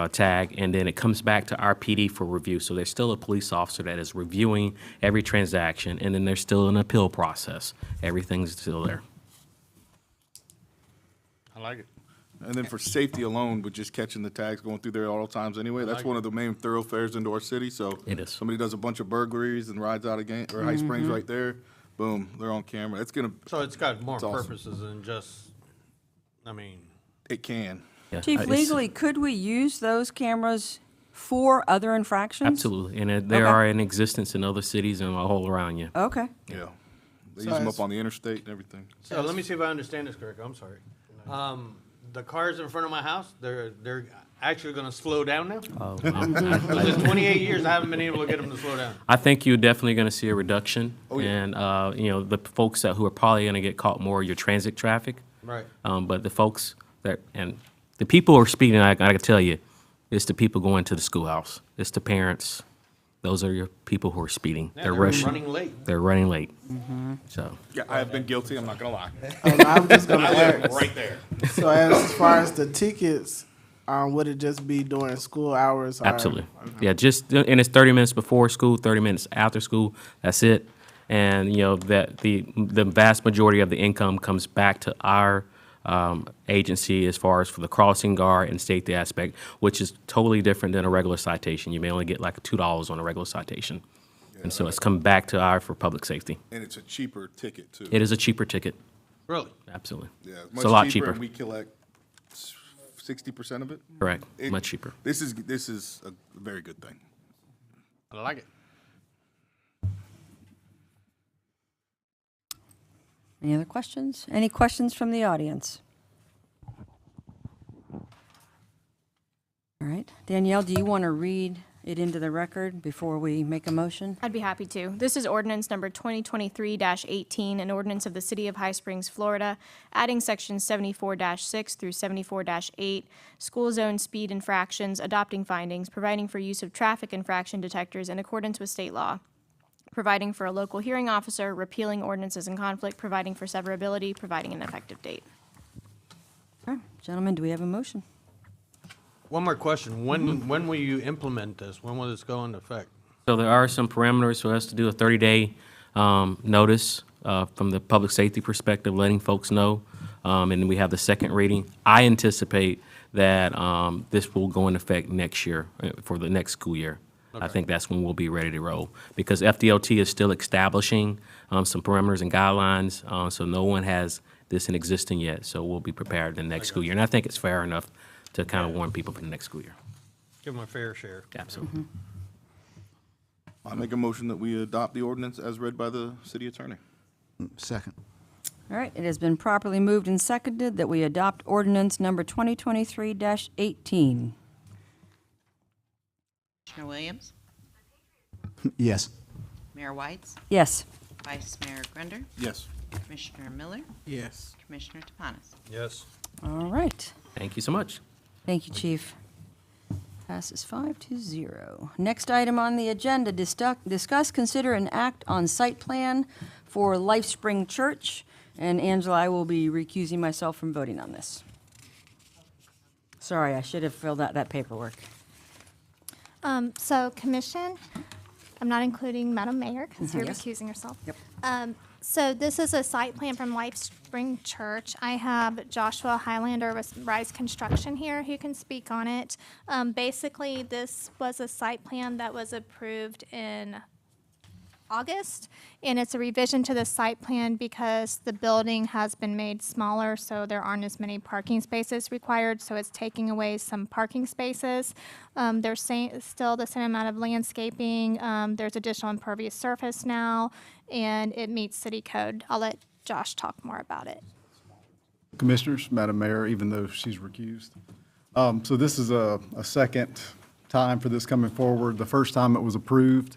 [SPEAKER 14] tag, and then it comes back to our PD for review. So there's still a police officer that is reviewing every transaction, and then there's still an appeal process. Everything's still there.
[SPEAKER 9] I like it.
[SPEAKER 3] and then for safety alone, with just catching the tags going through there at all times anyway, that's one of the main thoroughfares into our city. So
[SPEAKER 14] It is.
[SPEAKER 3] somebody does a bunch of burglaries and rides out again or High Springs right there, boom, they're on camera. It's gonna,
[SPEAKER 9] So it's got more
[SPEAKER 3] It's awesome.
[SPEAKER 9] purposes than just, I mean,
[SPEAKER 3] it can.
[SPEAKER 14] Yeah,
[SPEAKER 1] Chief,
[SPEAKER 14] it's-
[SPEAKER 1] legally, could we use those cameras for other infractions?
[SPEAKER 14] Absolutely, and they
[SPEAKER 1] Okay.
[SPEAKER 14] are in existence in other cities and all around you.
[SPEAKER 1] Okay.
[SPEAKER 3] Yeah. They
[SPEAKER 5] So
[SPEAKER 3] use them
[SPEAKER 5] it's-
[SPEAKER 3] up on the interstate and everything.
[SPEAKER 9] so let me see if I understand this correctly. I'm sorry. The cars in front of my house, they're actually gonna slow down now?
[SPEAKER 14] Oh,
[SPEAKER 9] Because in 28 years, I haven't been able to get them to slow down.
[SPEAKER 14] I think you're definitely going to see a reduction.
[SPEAKER 3] Oh, yeah.
[SPEAKER 14] And, the folks who are probably going to get caught more are your transit traffic.
[SPEAKER 9] Right.
[SPEAKER 14] But the folks and the people who are speeding, I can tell you, it's the people going to the schoolhouse. It's the parents. Those are your people who are speeding.
[SPEAKER 9] Yeah,
[SPEAKER 14] They're
[SPEAKER 9] they're
[SPEAKER 14] rushing.
[SPEAKER 9] running late.
[SPEAKER 14] They're running late. So,
[SPEAKER 3] Yeah, I have been guilty, I'm not gonna lie.
[SPEAKER 5] I'm just gonna
[SPEAKER 9] I live
[SPEAKER 5] ask,
[SPEAKER 9] right there.
[SPEAKER 5] so as far as the tickets, would it just be during school hours? or-
[SPEAKER 14] absolutely. Yeah, and it's 30 minutes before school, 30 minutes after school. That's it. And, that the vast majority of the income comes back to our agency as far as for the crossing guard and safety aspect, which is totally different than a regular citation. You may only get like $2 on a regular citation. And so it's come back to our for public safety.
[SPEAKER 3] And it's a cheaper ticket too.
[SPEAKER 14] It is a cheaper ticket,
[SPEAKER 9] Really?
[SPEAKER 14] absolutely.
[SPEAKER 3] Yeah,
[SPEAKER 14] It's
[SPEAKER 3] much
[SPEAKER 14] a lot
[SPEAKER 3] cheaper,
[SPEAKER 14] cheaper.
[SPEAKER 3] and we collect 60% of it.
[SPEAKER 14] Correct,
[SPEAKER 3] It-
[SPEAKER 14] much cheaper.
[SPEAKER 3] This is a very good thing.
[SPEAKER 9] I like it.
[SPEAKER 1] Any other questions? Any questions from the audience? All right. Danielle, do you want to read it into the record before we make a motion?
[SPEAKER 8] I'd be happy to. This is ordinance number 2023-18, an ordinance of the City of High Springs, Florida, adding sections 74-6 through 74-8, school zone speed infractions, adopting findings, providing for use of traffic infraction detectors in accordance with state law, providing for a local hearing officer, repealing ordinances in conflict, providing for severability, providing an effective date.
[SPEAKER 1] Okay, gentlemen, do we have a motion?
[SPEAKER 9] One more question. When will you implement this? When will this go into effect?
[SPEAKER 14] So there are some parameters for us to do a 30-day notice from the public safety perspective, letting folks know. And we have the second reading. I anticipate that this will go into effect next year, for the next school year. I think that's when we'll be ready to roll. Because FDOT is still establishing some parameters and guidelines, so no one has this in existence yet. So we'll be prepared the next school year. And I think it's fair enough to kind of warn people for the next school year.
[SPEAKER 9] Give them a fair share.
[SPEAKER 14] Absolutely.
[SPEAKER 3] I make a motion that we adopt the ordinance as read by the city attorney.
[SPEAKER 11] Second.
[SPEAKER 1] All right, it has been properly moved and seconded that we adopt ordinance number 2023-18.
[SPEAKER 2] Commissioner Williams,
[SPEAKER 11] Yes.
[SPEAKER 2] Mayor Whites,
[SPEAKER 1] Yes.
[SPEAKER 2] Vice Mayor Grunder,
[SPEAKER 3] Yes.
[SPEAKER 2] Commissioner Miller,
[SPEAKER 5] Yes.
[SPEAKER 2] Commissioner Topanis.
[SPEAKER 9] Yes.
[SPEAKER 1] All right.
[SPEAKER 14] Thank you so much.
[SPEAKER 1] Thank you, Chief. Passes 5-0. Next item on the agenda, discuss, consider, and act on site plan for LifeSpring Church. And Angela, I will be recusing myself from voting on this. Sorry, I should have filled out that paperwork.
[SPEAKER 7] So commission, I'm not including Madam Mayor because you're
[SPEAKER 1] Yes.
[SPEAKER 7] recusing yourself.
[SPEAKER 1] Yep.
[SPEAKER 7] So this is a site plan from LifeSpring Church. I have Joshua Highlander with Rise Construction here who can speak on it. Basically, this was a site plan that was approved in August, and it's a revision to the site plan because the building has been made smaller, so there aren't as many parking spaces required, so it's taking away some parking spaces. There's still the same amount of landscaping. There's additional impervious surface now, and it meets city code. I'll let Josh talk more about it.
[SPEAKER 15] Commissioners, Madam Mayor, even though she's recused. So this is a second time for this coming forward. The first time it was approved.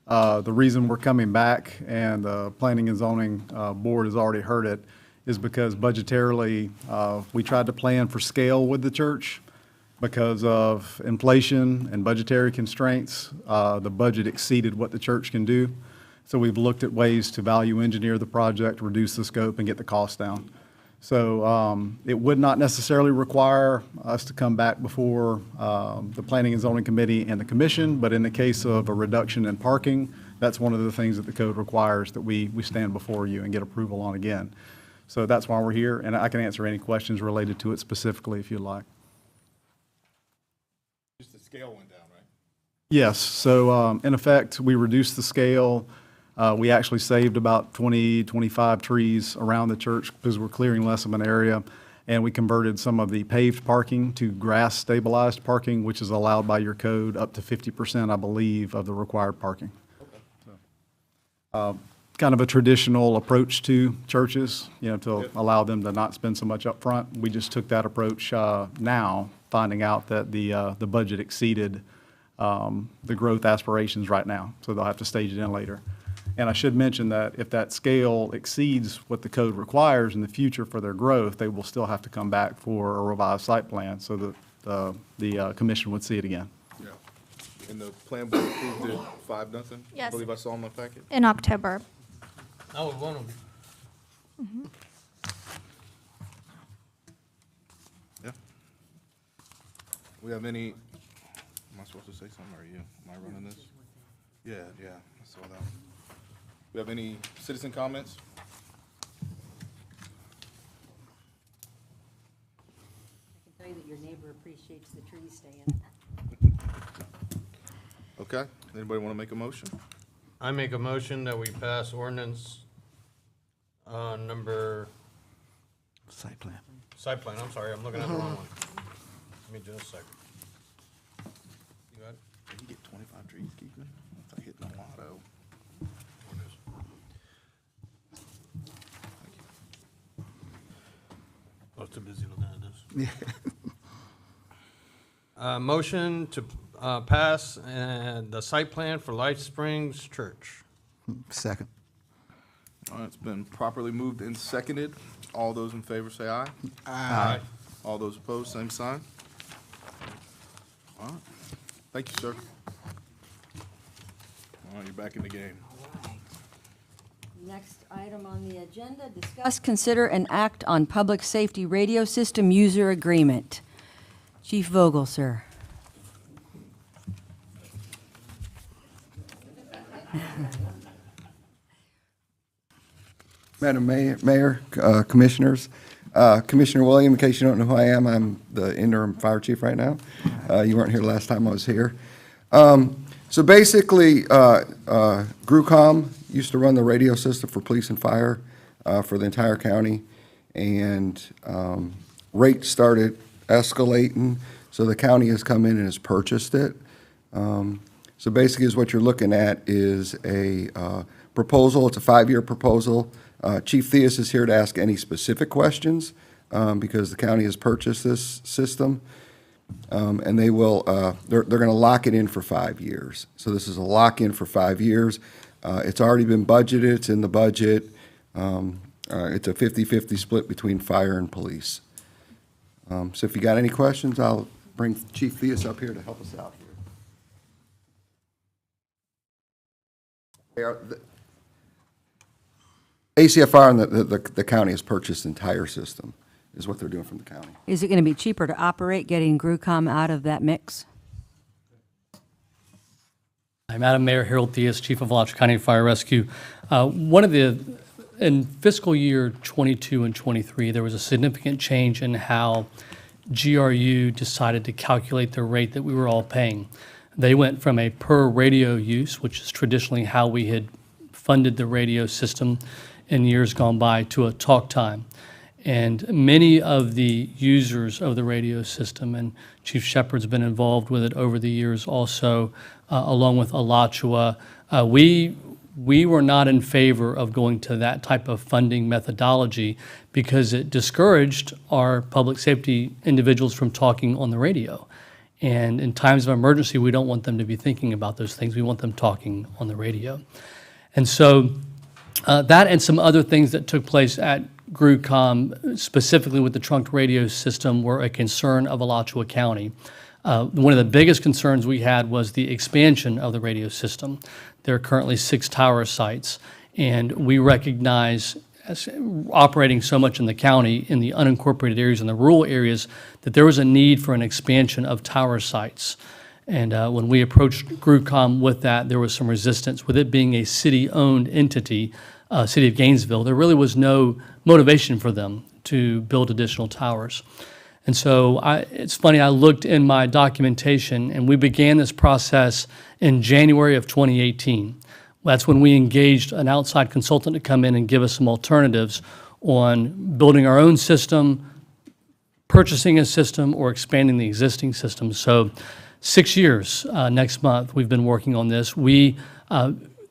[SPEAKER 15] The reason we're coming back, and the Planning and Zoning Board has already heard it, is because budgetarily, we tried to plan for scale with the church. Because of inflation and budgetary constraints, the budget exceeded what the church can do. So we've looked at ways to value engineer the project, reduce the scope, and get the cost down. So it would not necessarily require us to come back before the Planning and Zoning Committee and the Commission, but in the case of a reduction in parking, that's one of the things that the code requires that we stand before you and get approval on again. So that's why we're here, and I can answer any questions related to it specifically if you'd like.
[SPEAKER 3] Just the scale went down, right?
[SPEAKER 15] Yes, so in effect, we reduced the scale. We actually saved about 20, 25 trees around the church because we're clearing less of an area. And we converted some of the paved parking to grass stabilized parking, which is allowed by your code up to 50%, I believe, of the required parking. So, kind of a traditional approach to churches, to allow them to not spend so much up front. We just took that approach now, finding out that the budget exceeded the growth aspirations right now. So they'll have to stage it in later. And I should mention that if that scale exceeds what the code requires in the future for their growth, they will still have to come back for a revised site plan so that the commission would see it again.
[SPEAKER 3] Yeah. And the plan board approved it 5-0? I
[SPEAKER 7] Yes.
[SPEAKER 3] believe I saw in my packet.
[SPEAKER 7] In October.
[SPEAKER 9] I was one of them.
[SPEAKER 3] Yeah. We have any, am I supposed to say something, or are you? Am I running this? Yeah, I saw that. We have any citizen comments?
[SPEAKER 1] I can tell you that your neighbor appreciates the trees staying.
[SPEAKER 3] Okay, anybody want to make a motion?
[SPEAKER 9] I make a motion that we pass ordinance number,
[SPEAKER 11] Site plan.
[SPEAKER 9] site plan, I'm sorry, I'm looking at the wrong one. Give me just a second. You got it?
[SPEAKER 3] Did you get 25 trees, Keegan? It's like hitting a lotto.
[SPEAKER 9] I was too busy looking at this. Motion to pass the site plan for Life Springs Church.
[SPEAKER 11] Second.
[SPEAKER 3] All right, it's been properly moved and seconded. All those in favor say aye.
[SPEAKER 9] Aye.
[SPEAKER 3] All those opposed, same sign. All right, thank you, sir. All right, you're back in the game.
[SPEAKER 1] Next item on the agenda, discuss, consider, and act on public safety radio system user agreement. Chief Vogel, sir.
[SPEAKER 16] Madam Mayor, Commissioners. Commissioner William, in case you don't know who I am, I'm the interim fire chief right now. You weren't here last time I was here. So basically, GRUCOM used to run the radio system for police and fire for the entire county, and rates started escalating, so the county has come in and has purchased it. So basically, is what you're looking at is a proposal. It's a 5-year proposal. Chief Theus is here to ask any specific questions because the county has purchased this system. And they will, they're going to lock it in for 5 years. So this is a lock-in for 5 years. It's already been budgeted, it's in the budget. It's a 50-50 split between fire and police. So if you got any questions, I'll bring Chief Theus up here to help us out here. ACFR and the county has purchased the entire system, is what they're doing from the county.
[SPEAKER 1] Is it going to be cheaper to operate getting GRUCOM out of that mix?
[SPEAKER 17] Hi, Madam Mayor, Harold Theus, Chief of Alachua County Fire Rescue. In fiscal year 22 and 23, there was a significant change in how GRU decided to calculate the rate that we were all paying. They went from a per radio use, which is traditionally how we had funded the radio system in years gone by, to a talk time. And many of the users of the radio system, and Chief Shepard's been involved with it over the years also, along with Alachua, we were not in favor of going to that type of funding methodology because it discouraged our public safety individuals from talking on the radio. And in times of emergency, we don't want them to be thinking about those things. We want them talking on the radio. And so that and some other things that took place at GRUCOM, specifically with the trunked radio system, were a concern of Alachua County. One of the biggest concerns we had was the expansion of the radio system. There are currently 6 tower sites, and we recognize, as operating so much in the county, in the unincorporated areas and the rural areas, that there was a need for an expansion of tower sites. And when we approached GRUCOM with that, there was some resistance. With it being a city-owned entity, City of Gainesville, there really was no motivation for them to build additional towers. And so it's funny, I looked in my documentation, and we began this process in January of 2018. That's when we engaged an outside consultant to come in and give us some alternatives on building our own system, purchasing a system, or expanding the existing system. So 6 years next month we've been working on this.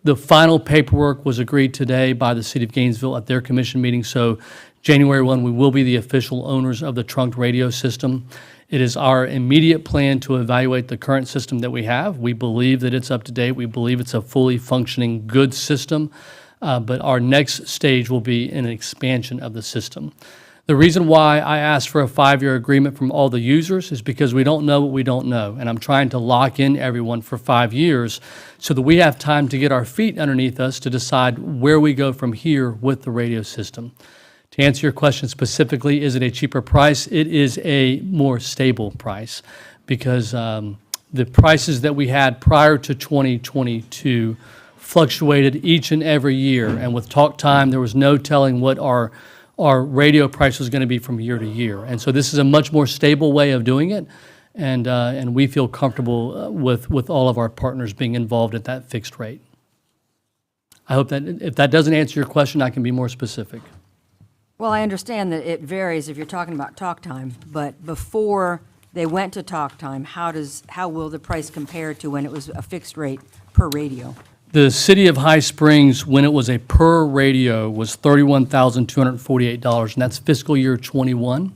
[SPEAKER 17] The final paperwork was agreed today by the City of Gainesville at their commission meeting. So January 1, we will be the official owners of the trunked radio system. It is our immediate plan to evaluate the current system that we have. We believe that it's up to date. We believe it's a fully functioning, good system. But our next stage will be an expansion of the system. The reason why I asked for a 5-year agreement from all the users is because we don't know what we don't know. And I'm trying to lock in everyone for 5 years so that we have time to get our feet underneath us to decide where we go from here with the radio system. To answer your question specifically, is it a cheaper price? It is a more stable price because the prices that we had prior to 2022 fluctuated each and every year. And with talk time, there was no telling what our radio price was going to be from year to year. And so this is a much more stable way of doing it. And we feel comfortable with all of our partners being involved at that fixed rate. I hope that if that doesn't answer your question, I can be more specific.
[SPEAKER 1] Well, I understand that it varies if you're talking about talk time, but before they went to talk time, how will the price compare to when it was a fixed rate per radio?
[SPEAKER 17] The City of High Springs, when it was a per radio, was $31,248, and that's fiscal year 21.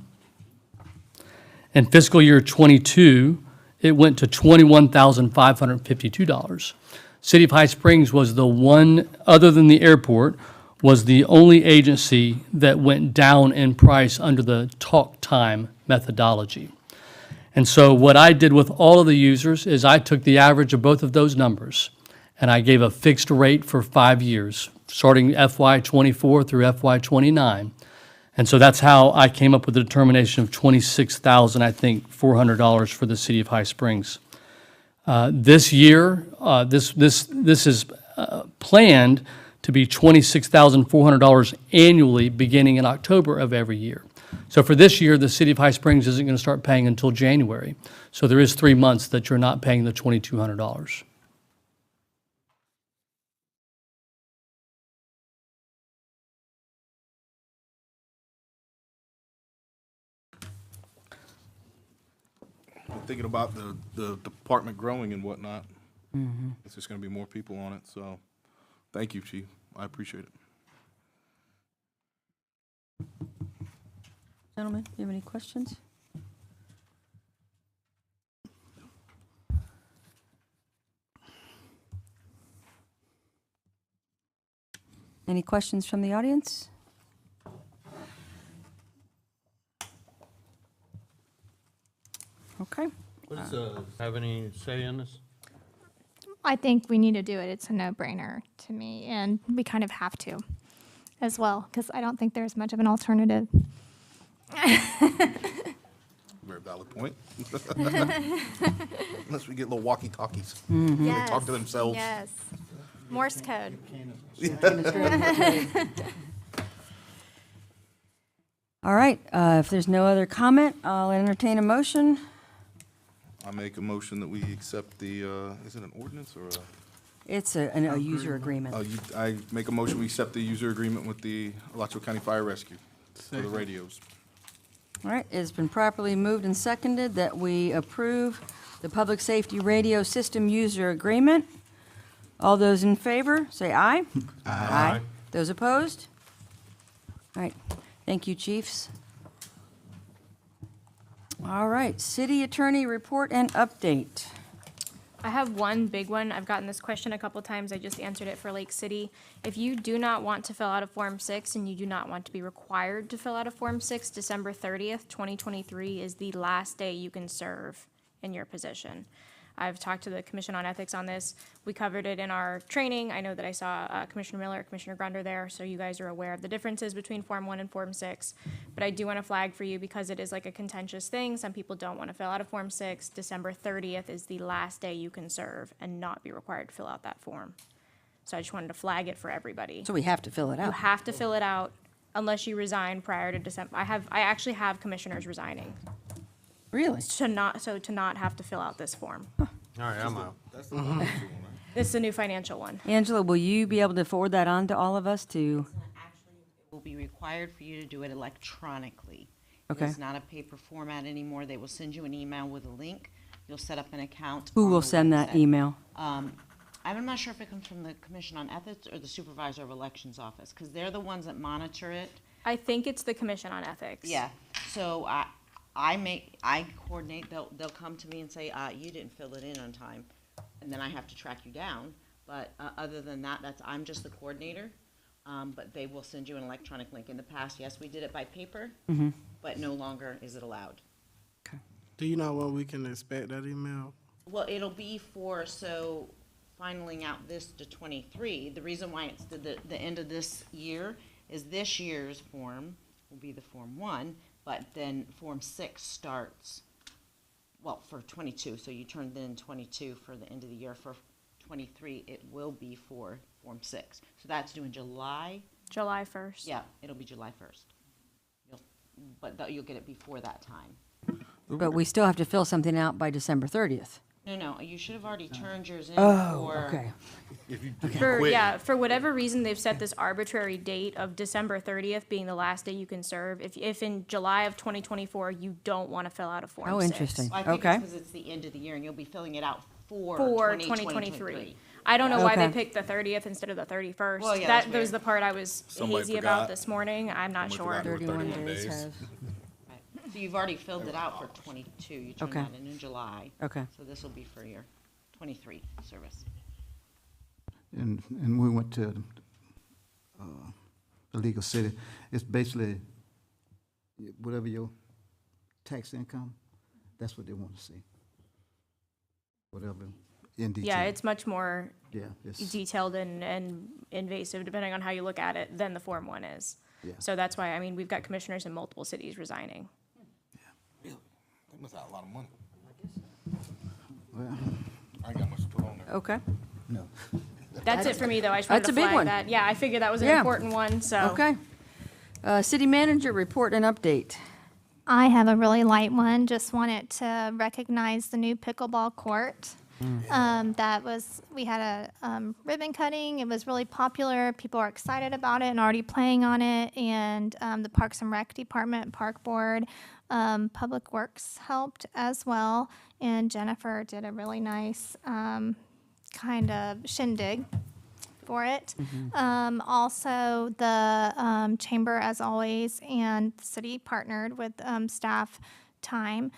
[SPEAKER 17] In fiscal year 22, it went to $21,552. City of High Springs was the one, other than the airport, was the only agency that went down in price under the talk time methodology. And so what I did with all of the users is I took the average of both of those numbers, and I gave a fixed rate for 5 years, starting FY '24 through FY '29. And so that's how I came up with the determination of $26,000, I think, $400 for the city of High Springs. This year, this is planned to be $26,400 annually, beginning in October of every year. So for this year, the city of High Springs isn't going to start paying until January. So there is 3 months that you're not paying the $2,200.
[SPEAKER 3] Thinking about the department growing and whatnot. It's just gonna be more people on it, so thank you, Chief. I appreciate it.
[SPEAKER 1] Gentlemen, do you have any questions? Any questions from the audience? Okay.
[SPEAKER 9] Have any say in this?
[SPEAKER 7] I think we need to do it. It's a no-brainer to me, and we kind of have to as well, because I don't think there's much of an alternative.
[SPEAKER 3] Very valid point. Unless we get little walkie-talkies.
[SPEAKER 7] Yes,
[SPEAKER 3] Talk to themselves.
[SPEAKER 7] Yes. Morse code.
[SPEAKER 1] All right, if there's no other comment, I'll entertain a motion.
[SPEAKER 3] I make a motion that we accept the, is it an ordinance or a?
[SPEAKER 1] It's a user agreement.
[SPEAKER 3] I make a motion, we accept the user agreement with the Alachua County Fire Rescue for the radios.
[SPEAKER 1] All right, it's been properly moved and seconded that we approve the Public Safety Radio System User Agreement. All those in favor, say aye. Aye. Those opposed? All right, thank you, chiefs. All right, city attorney report and update.
[SPEAKER 8] I have one big one. I've gotten this question a couple times. I just answered it for Lake City. If you do not want to fill out a Form 6 and you do not want to be required to fill out a Form 6, December 30th, 2023 is the last day you can serve in your position. I've talked to the Commission on Ethics on this. We covered it in our training. I know that I saw Commissioner Miller, Commissioner Grunder there, so you guys are aware of the differences between Form 1 and Form 6. But I do want to flag for you, because it is like a contentious thing. Some people don't want to fill out a Form 6. December 30th is the last day you can serve and not be required to fill out that form. So I just wanted to flag it for everybody.
[SPEAKER 1] So we have to fill it
[SPEAKER 8] You
[SPEAKER 1] out.
[SPEAKER 8] have to fill it out unless you resign prior to December. I actually have commissioners resigning
[SPEAKER 1] Really?
[SPEAKER 8] to not have to fill out this form.
[SPEAKER 9] All right, I'm out.
[SPEAKER 3] That's the financial one, right?
[SPEAKER 8] This is a new financial one.
[SPEAKER 1] Angela, will you be able to forward that on to all of us to?
[SPEAKER 2] Actually, it will be required for you to do it electronically.
[SPEAKER 1] Okay.
[SPEAKER 2] It's not a paper format anymore. They will send you an email with a link. You'll set up an account.
[SPEAKER 1] Who
[SPEAKER 2] on
[SPEAKER 1] will
[SPEAKER 2] the
[SPEAKER 1] send that
[SPEAKER 2] website.
[SPEAKER 1] email?
[SPEAKER 2] I'm not sure if it comes from the Commission on Ethics or the Supervisor of Elections Office, because they're the ones that monitor it.
[SPEAKER 8] I think it's the Commission on Ethics.
[SPEAKER 2] Yeah, so I coordinate, they'll come to me and say, you didn't fill it in on time, and then I have to track you down. But other than that, I'm just the coordinator, but they will send you an electronic link. In the past, yes, we did it by paper, but no longer is it allowed.
[SPEAKER 5] Do you know when we can expect that email?
[SPEAKER 2] Well, it'll be finaling out this to 23. The reason why it's the end of this year is this year's form will be the Form 1, but then Form 6 starts, well, for 22. So you turned in 22 for the end of the year. For 23, it will be for Form 6. So that's due in July.
[SPEAKER 8] July 1st.
[SPEAKER 2] Yeah, it'll be July 1st. You'll get it before that time.
[SPEAKER 1] But we still have to fill something out by December 30th.
[SPEAKER 2] No, you should have already turned yours in
[SPEAKER 1] Oh,
[SPEAKER 2] for.
[SPEAKER 1] okay.
[SPEAKER 8] For whatever reason, they've set this arbitrary date of December 30th being the last day you can serve. If in July of 2024, you don't want to fill out a Form 6.
[SPEAKER 1] Oh, interesting.
[SPEAKER 2] Well, I think
[SPEAKER 1] Okay.
[SPEAKER 2] it's because it's the end of the year and you'll be filling it out for
[SPEAKER 8] 2023. I don't know why they
[SPEAKER 1] Okay.
[SPEAKER 8] picked the 30th instead of the 31st.
[SPEAKER 2] Well, yeah, that's
[SPEAKER 8] That was
[SPEAKER 2] weird.
[SPEAKER 8] the part I was
[SPEAKER 3] Somebody
[SPEAKER 8] hazy
[SPEAKER 3] forgot.
[SPEAKER 8] about this morning. I'm not sure.
[SPEAKER 3] Somebody forgot.
[SPEAKER 1] 31 days has.
[SPEAKER 2] Right. So you've already filled it out for 22. You turned
[SPEAKER 1] Okay.
[SPEAKER 2] that in July.
[SPEAKER 1] Okay.
[SPEAKER 2] So this will be for your 23 service.
[SPEAKER 11] And we went to the legal city. It's basically whatever your tax income, that's what they want to see. Whatever in detail.
[SPEAKER 8] Yeah, it's much more
[SPEAKER 11] Yeah, it's,
[SPEAKER 8] detailed and invasive, depending on how you look at it, than the Form 1 is.
[SPEAKER 11] Yeah.
[SPEAKER 8] So that's why, I mean, we've got commissioners in multiple cities resigning.
[SPEAKER 3] Really? They must have a lot of money.
[SPEAKER 11] well,
[SPEAKER 3] I ain't got much to put on there.
[SPEAKER 1] Okay.
[SPEAKER 11] no.
[SPEAKER 8] That's it for me, though. I just wanted
[SPEAKER 1] That's
[SPEAKER 8] to
[SPEAKER 1] a big
[SPEAKER 8] flag
[SPEAKER 1] one.
[SPEAKER 8] that. Yeah, I figured that was an
[SPEAKER 1] Yeah.
[SPEAKER 8] important one, so.
[SPEAKER 1] Okay. City manager report and update.
[SPEAKER 7] I have a really light one. Just wanted to recognize the new pickleball court. We had a ribbon cutting. It was really popular. People are excited about it and already playing on it. And the Parks and Rec Department, Park Board, Public Works helped as well. And Jennifer did a really nice kind of shindig for it. Also, the chamber, as always, and the city partnered with staff time.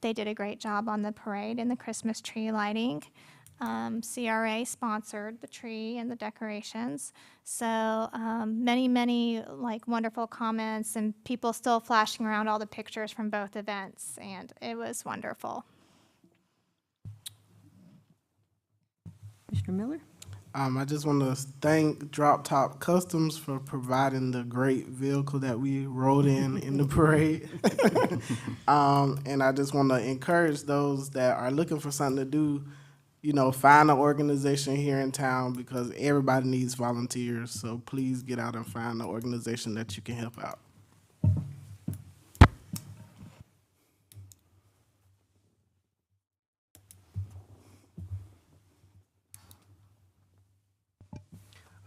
[SPEAKER 7] They did a great job on the parade and the Christmas tree lighting. CRA sponsored the tree and the decorations. So many like wonderful comments and people still flashing around all the pictures from both events, and it was wonderful.
[SPEAKER 1] Mr. Miller?
[SPEAKER 5] I just want to thank Drop Top Customs for providing the great vehicle that we rode in the parade. And I just want to encourage those that are looking for something to do, you know, find an organization here in town because everybody needs volunteers. So please get out and find an organization that you can help out.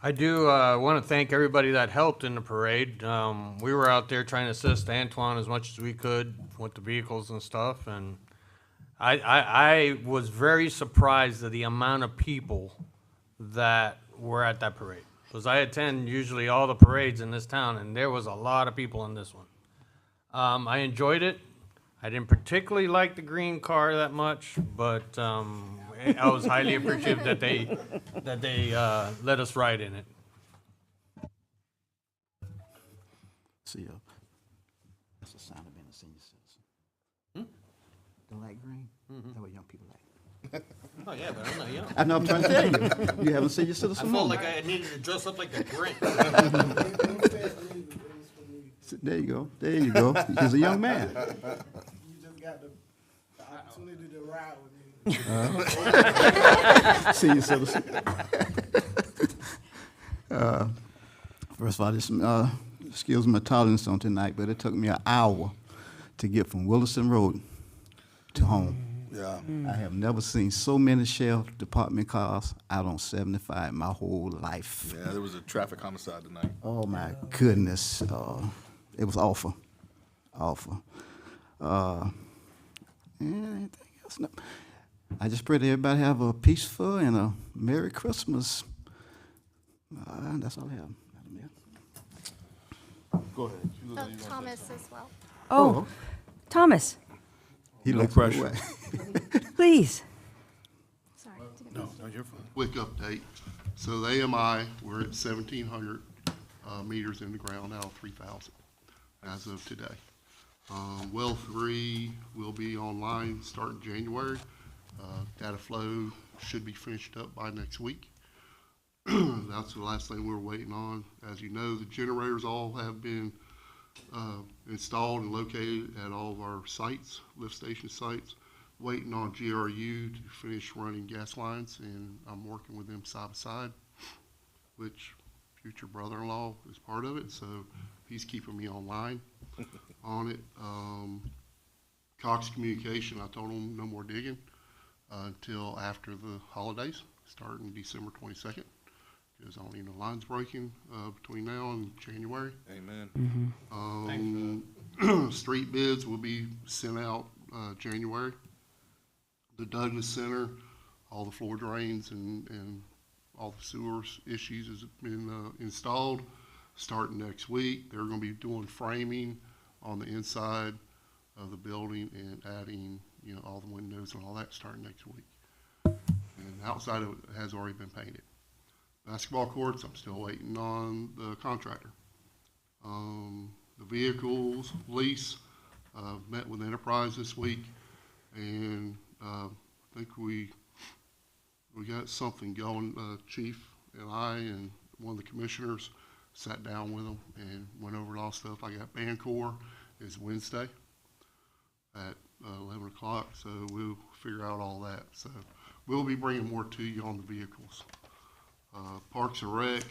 [SPEAKER 9] I do want to thank everybody that helped in the parade. We were out there trying to assist Antoine as much as we could with the vehicles and stuff, and I was very surprised at the amount of people that were at that parade. Because I attend usually all the parades in this town, and there was a lot of people in this one. I enjoyed it. I didn't particularly like the green car that much, but I was highly appreciative that they let us ride in it.
[SPEAKER 11] See, that's a sign of being a senior citizen. The light green, that's what young people like.
[SPEAKER 9] Oh yeah, but I'm not young.
[SPEAKER 11] I know, I'm trying to tell you. You haven't seen your
[SPEAKER 9] I
[SPEAKER 11] citizen
[SPEAKER 9] felt
[SPEAKER 11] moment.
[SPEAKER 9] like I needed to dress up like the Grinch.
[SPEAKER 11] There you go. There you go. He's a young man.
[SPEAKER 5] You just got the opportunity to ride with me.
[SPEAKER 11] Senior citizen. First of all, this excuse my tolerance on tonight, but it took me an hour to get from Williston Road to home.
[SPEAKER 3] Yeah.
[SPEAKER 11] I have never seen so many sheriff department cars out on 75 my whole life.
[SPEAKER 3] Yeah, there was a traffic homicide tonight.
[SPEAKER 11] Oh my goodness, it was awful, awful. And anything else? No. I just pray that everybody have a peaceful and a Merry Christmas. That's all I have, Madam Mayor.
[SPEAKER 3] Go ahead.
[SPEAKER 7] Oh, Thomas as well.
[SPEAKER 1] Oh, Thomas,
[SPEAKER 11] He
[SPEAKER 3] No
[SPEAKER 11] looks
[SPEAKER 3] pressure.
[SPEAKER 11] away.
[SPEAKER 1] please.
[SPEAKER 7] Sorry.
[SPEAKER 3] No, you're fine.
[SPEAKER 10] Quick update. So the AMI, we're at 1,700 meters in the ground out of 3,000 as of today. Well 3 will be online starting January. Data flow should be finished up by next week. That's the last thing we're waiting on. As you know, the generators all have been installed and located at all of our sites, lift station sites. Waiting on GRU to finish running gas lines, and I'm working with them side by side, which future brother-in-law is part of it, so he's keeping me online on it. Cox Communication, I told them no more digging until after the holidays, starting December 22nd, because I don't need no lines breaking between now and January.
[SPEAKER 3] Amen.
[SPEAKER 10] Street bids will be sent out January. The Douglas Center, all the floor drains and all the sewers issues has been installed starting next week. They're going to be doing framing on the inside of the building and adding, you know, all the windows and all that starting next week. And outside of it has already been painted. Basketball courts, I'm still waiting on the contractor. The vehicles lease, met with Enterprise this week, and I think we we got something going. Chief and I and one of the commissioners sat down with them and went over all stuff. I got band corps is Wednesday at 11 o'clock, so we'll figure out all that. So we'll be bringing more to you on the vehicles. Parks and Rec,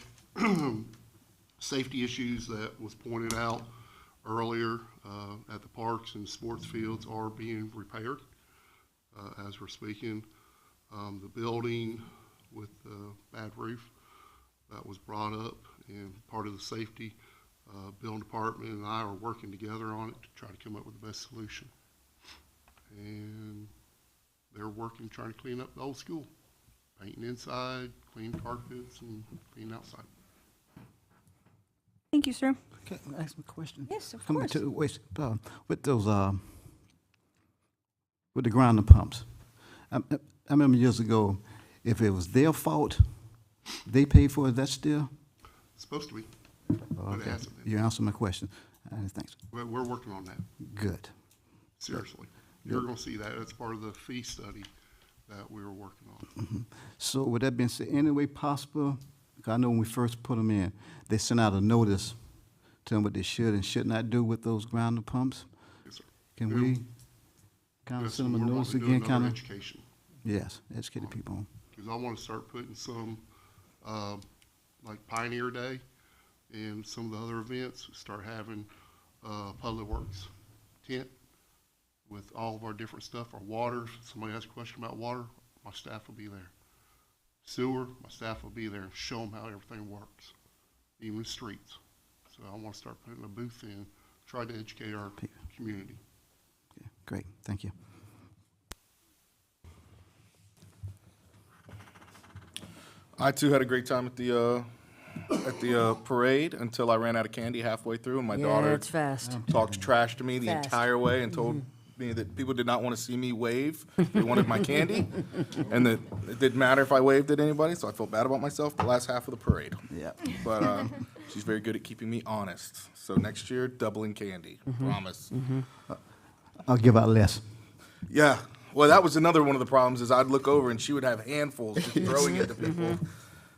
[SPEAKER 10] safety issues that was pointed out earlier at the parks and sports fields are being repaired as we're speaking. The building with the bad roof that was brought up, and part of the safety building department and I are working together on it to try to come up with the best solution. And they're working, trying to clean up the old school, painting inside, clean carpets, and clean outside.
[SPEAKER 1] Thank you, sir.
[SPEAKER 11] Can I ask a question?
[SPEAKER 1] Yes, of
[SPEAKER 11] Coming
[SPEAKER 1] course.
[SPEAKER 11] to waste, with those, with the ground pumps. I remember years ago, if it was their fault, they paid for it, that's still?
[SPEAKER 10] It's supposed to be, but it
[SPEAKER 11] Okay,
[SPEAKER 10] hasn't been.
[SPEAKER 11] you answered my question. Thanks.
[SPEAKER 10] We're working on that,
[SPEAKER 11] Good.
[SPEAKER 10] seriously. You're gonna see that, that's part of the fee study that we were working on.
[SPEAKER 11] So with that being said, any way possible, because I know when we first put them in, they sent out a notice telling what they should and should not do with those ground pumps.
[SPEAKER 10] Yes, sir.
[SPEAKER 11] Can
[SPEAKER 10] Yeah.
[SPEAKER 11] we kind of
[SPEAKER 10] Yes,
[SPEAKER 11] send them a
[SPEAKER 10] we're
[SPEAKER 11] notice
[SPEAKER 10] wanting to do
[SPEAKER 11] again, kind
[SPEAKER 10] another
[SPEAKER 11] of?
[SPEAKER 10] education.
[SPEAKER 11] Yes, educate the people on.
[SPEAKER 10] Because I want to start putting some, like Pioneer Day and some of the other events, start having Public Works tent with all of our different stuff, our water. If somebody has a question about water, my staff will be there. Sewer, my staff will be there and show them how everything works, even the streets. So I want to start putting a booth in, try to educate our community.
[SPEAKER 11] Okay, great, thank you.
[SPEAKER 3] I too had a great time at the parade until I ran out of candy halfway through, and my
[SPEAKER 1] Yeah,
[SPEAKER 3] daughter
[SPEAKER 1] it's fast.
[SPEAKER 3] talked trash to me the
[SPEAKER 1] Fast.
[SPEAKER 3] entire way and told me that people did not want to see me wave. They wanted my candy, and that it didn't matter if I waved at anybody. So I felt bad about myself the last half of the parade.
[SPEAKER 11] Yeah.
[SPEAKER 3] But she's very good at keeping me honest. So next year, doubling candy, promise.
[SPEAKER 11] I'll give out less.
[SPEAKER 3] Yeah. Well, that was another one of the problems is I'd look over and she would have handfuls just throwing it to people.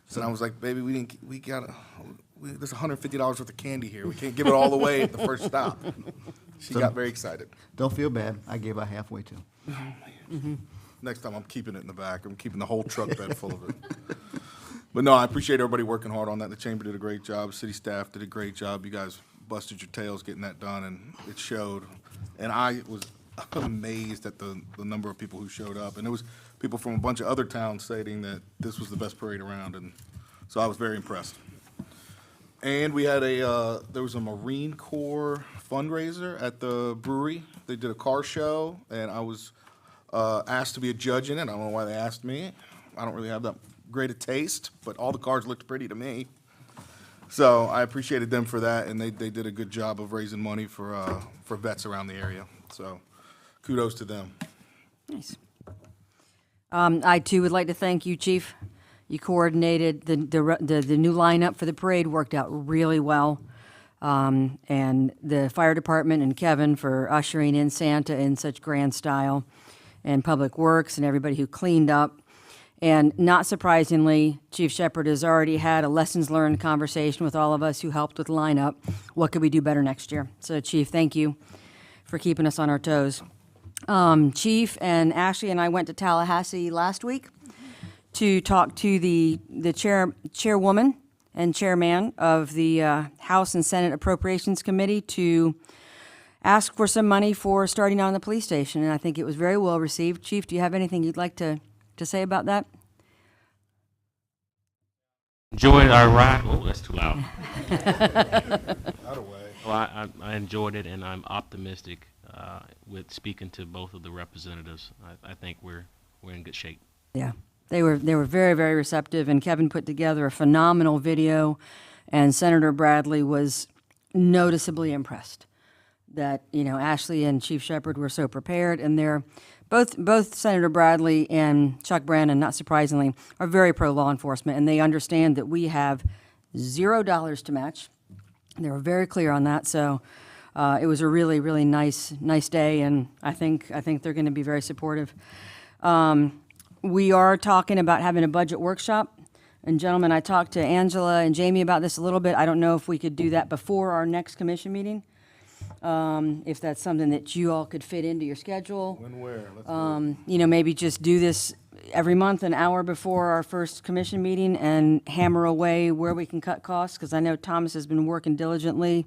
[SPEAKER 3] So I was like, baby, there's $150 worth of candy here. We can't give it all away at the first stop. She got very excited.
[SPEAKER 11] Don't feel bad, I gave out halfway too.
[SPEAKER 3] Next time I'm keeping it in the back. I'm keeping the whole truck bed full of it. But no, I appreciate everybody working hard on that. The chamber did a great job. City staff did a great job. You guys busted your tails getting that done, and it showed. And I was amazed at the number of people who showed up. And there was people from a bunch of other towns stating that this was the best parade around, and so I was very impressed. And we had there was a Marine Corps fundraiser at the brewery. They did a car show, and I was asked to be a judge in it. I don't know why they asked me. I don't really have that great a taste, but all the cars looked pretty to me. So I appreciated them for that, and they did a good job of raising money for vets around the area. So kudos to them.
[SPEAKER 1] Nice. I too would like to thank you, Chief. You coordinated the new lineup for the parade, worked out really well. And the fire department and Kevin for ushering in Santa in such grand style, and Public Works and everybody who cleaned up. And not surprisingly, Chief Shepherd has already had a lessons learned conversation with all of us who helped with lineup. What could we do better next year? So Chief, thank you for keeping us on our toes. Chief and Ashley and I went to Tallahassee last week to talk to the chairwoman and chairman of the House and Senate Appropriations Committee to ask for some money for starting on the police station, and I think it was very well received. Chief, do you have anything you'd like to say about that?
[SPEAKER 14] Enjoyed our ride. Oh, that's too loud.
[SPEAKER 3] Out of way.
[SPEAKER 14] Well, I enjoyed it, and I'm optimistic with speaking to both of the representatives. I think we're in good shape.
[SPEAKER 1] Yeah, they were very, very receptive, and Kevin put together a phenomenal video, and Senator Bradley was noticeably impressed that, Ashley and Chief Shepherd were so prepared, and they're both Senator Bradley and Chuck Brannon, not surprisingly, are very pro law enforcement, and they understand that we have $0 to match. They were very clear on that, so it was a really, really nice day, and I think they're going to be very supportive. We are talking about having a budget workshop. And gentlemen, I talked to Angela and Jamie about this a little bit. I don't know if we could do that before our next commission meeting. If that's something that you all could fit into your schedule.
[SPEAKER 3] When, where? Let's do it.
[SPEAKER 1] You know, maybe just do this every month, an hour before our first commission meeting, and hammer away where we can cut costs, because I know Thomas has been working diligently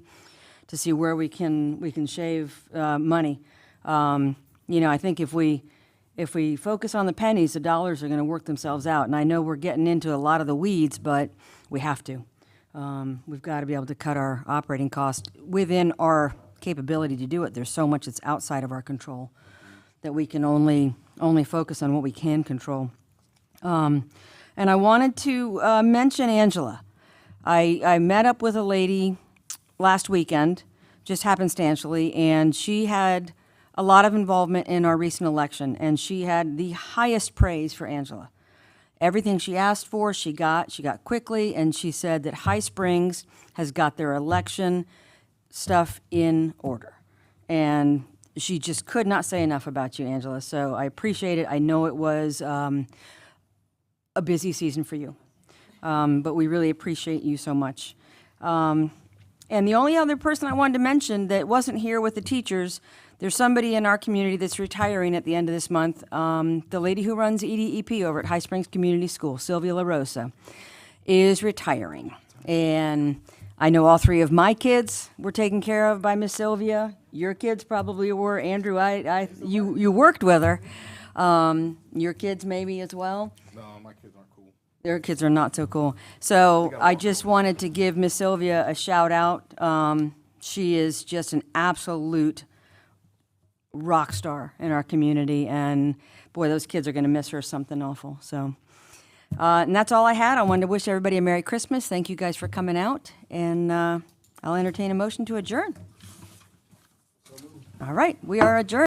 [SPEAKER 1] to see where we can shave money. You know, I think if we focus on the pennies, the dollars are going to work themselves out. And I know we're getting into a lot of the weeds, but we have to. We've got to be able to cut our operating costs within our capability to do it. There's so much that's outside of our control that we can only focus on what we can control. And I wanted to mention Angela. I met up with a lady last weekend, just happenstantially, and she had a lot of involvement in our recent election, and she had the highest praise for Angela. Everything she asked for, she got quickly, and she said that High Springs has got their election stuff in order. And she just could not say enough about you, Angela, so I appreciate it. I know it was a busy season for you, but we really appreciate you so much. And the only other person I wanted to mention that wasn't here with the teachers, there's somebody in our community that's retiring at the end of this month. The lady who runs EDEP over at High Springs Community School, Sylvia LaRosa, is retiring. And I know all three of my kids were taken care of by Miss Sylvia. Your kids probably were. Andrew, you worked with her. Your kids maybe as well.
[SPEAKER 3] No, my kids aren't cool.
[SPEAKER 1] Their kids are not so cool. So I just wanted to give Miss Sylvia a shout out. She is just an absolute rock star in our community, and boy, those kids are going to miss her something awful. So, and that's all I had. I wanted to wish everybody a Merry Christmas. Thank you guys for coming out, and I'll entertain a motion to adjourn. All right, we are adjourned.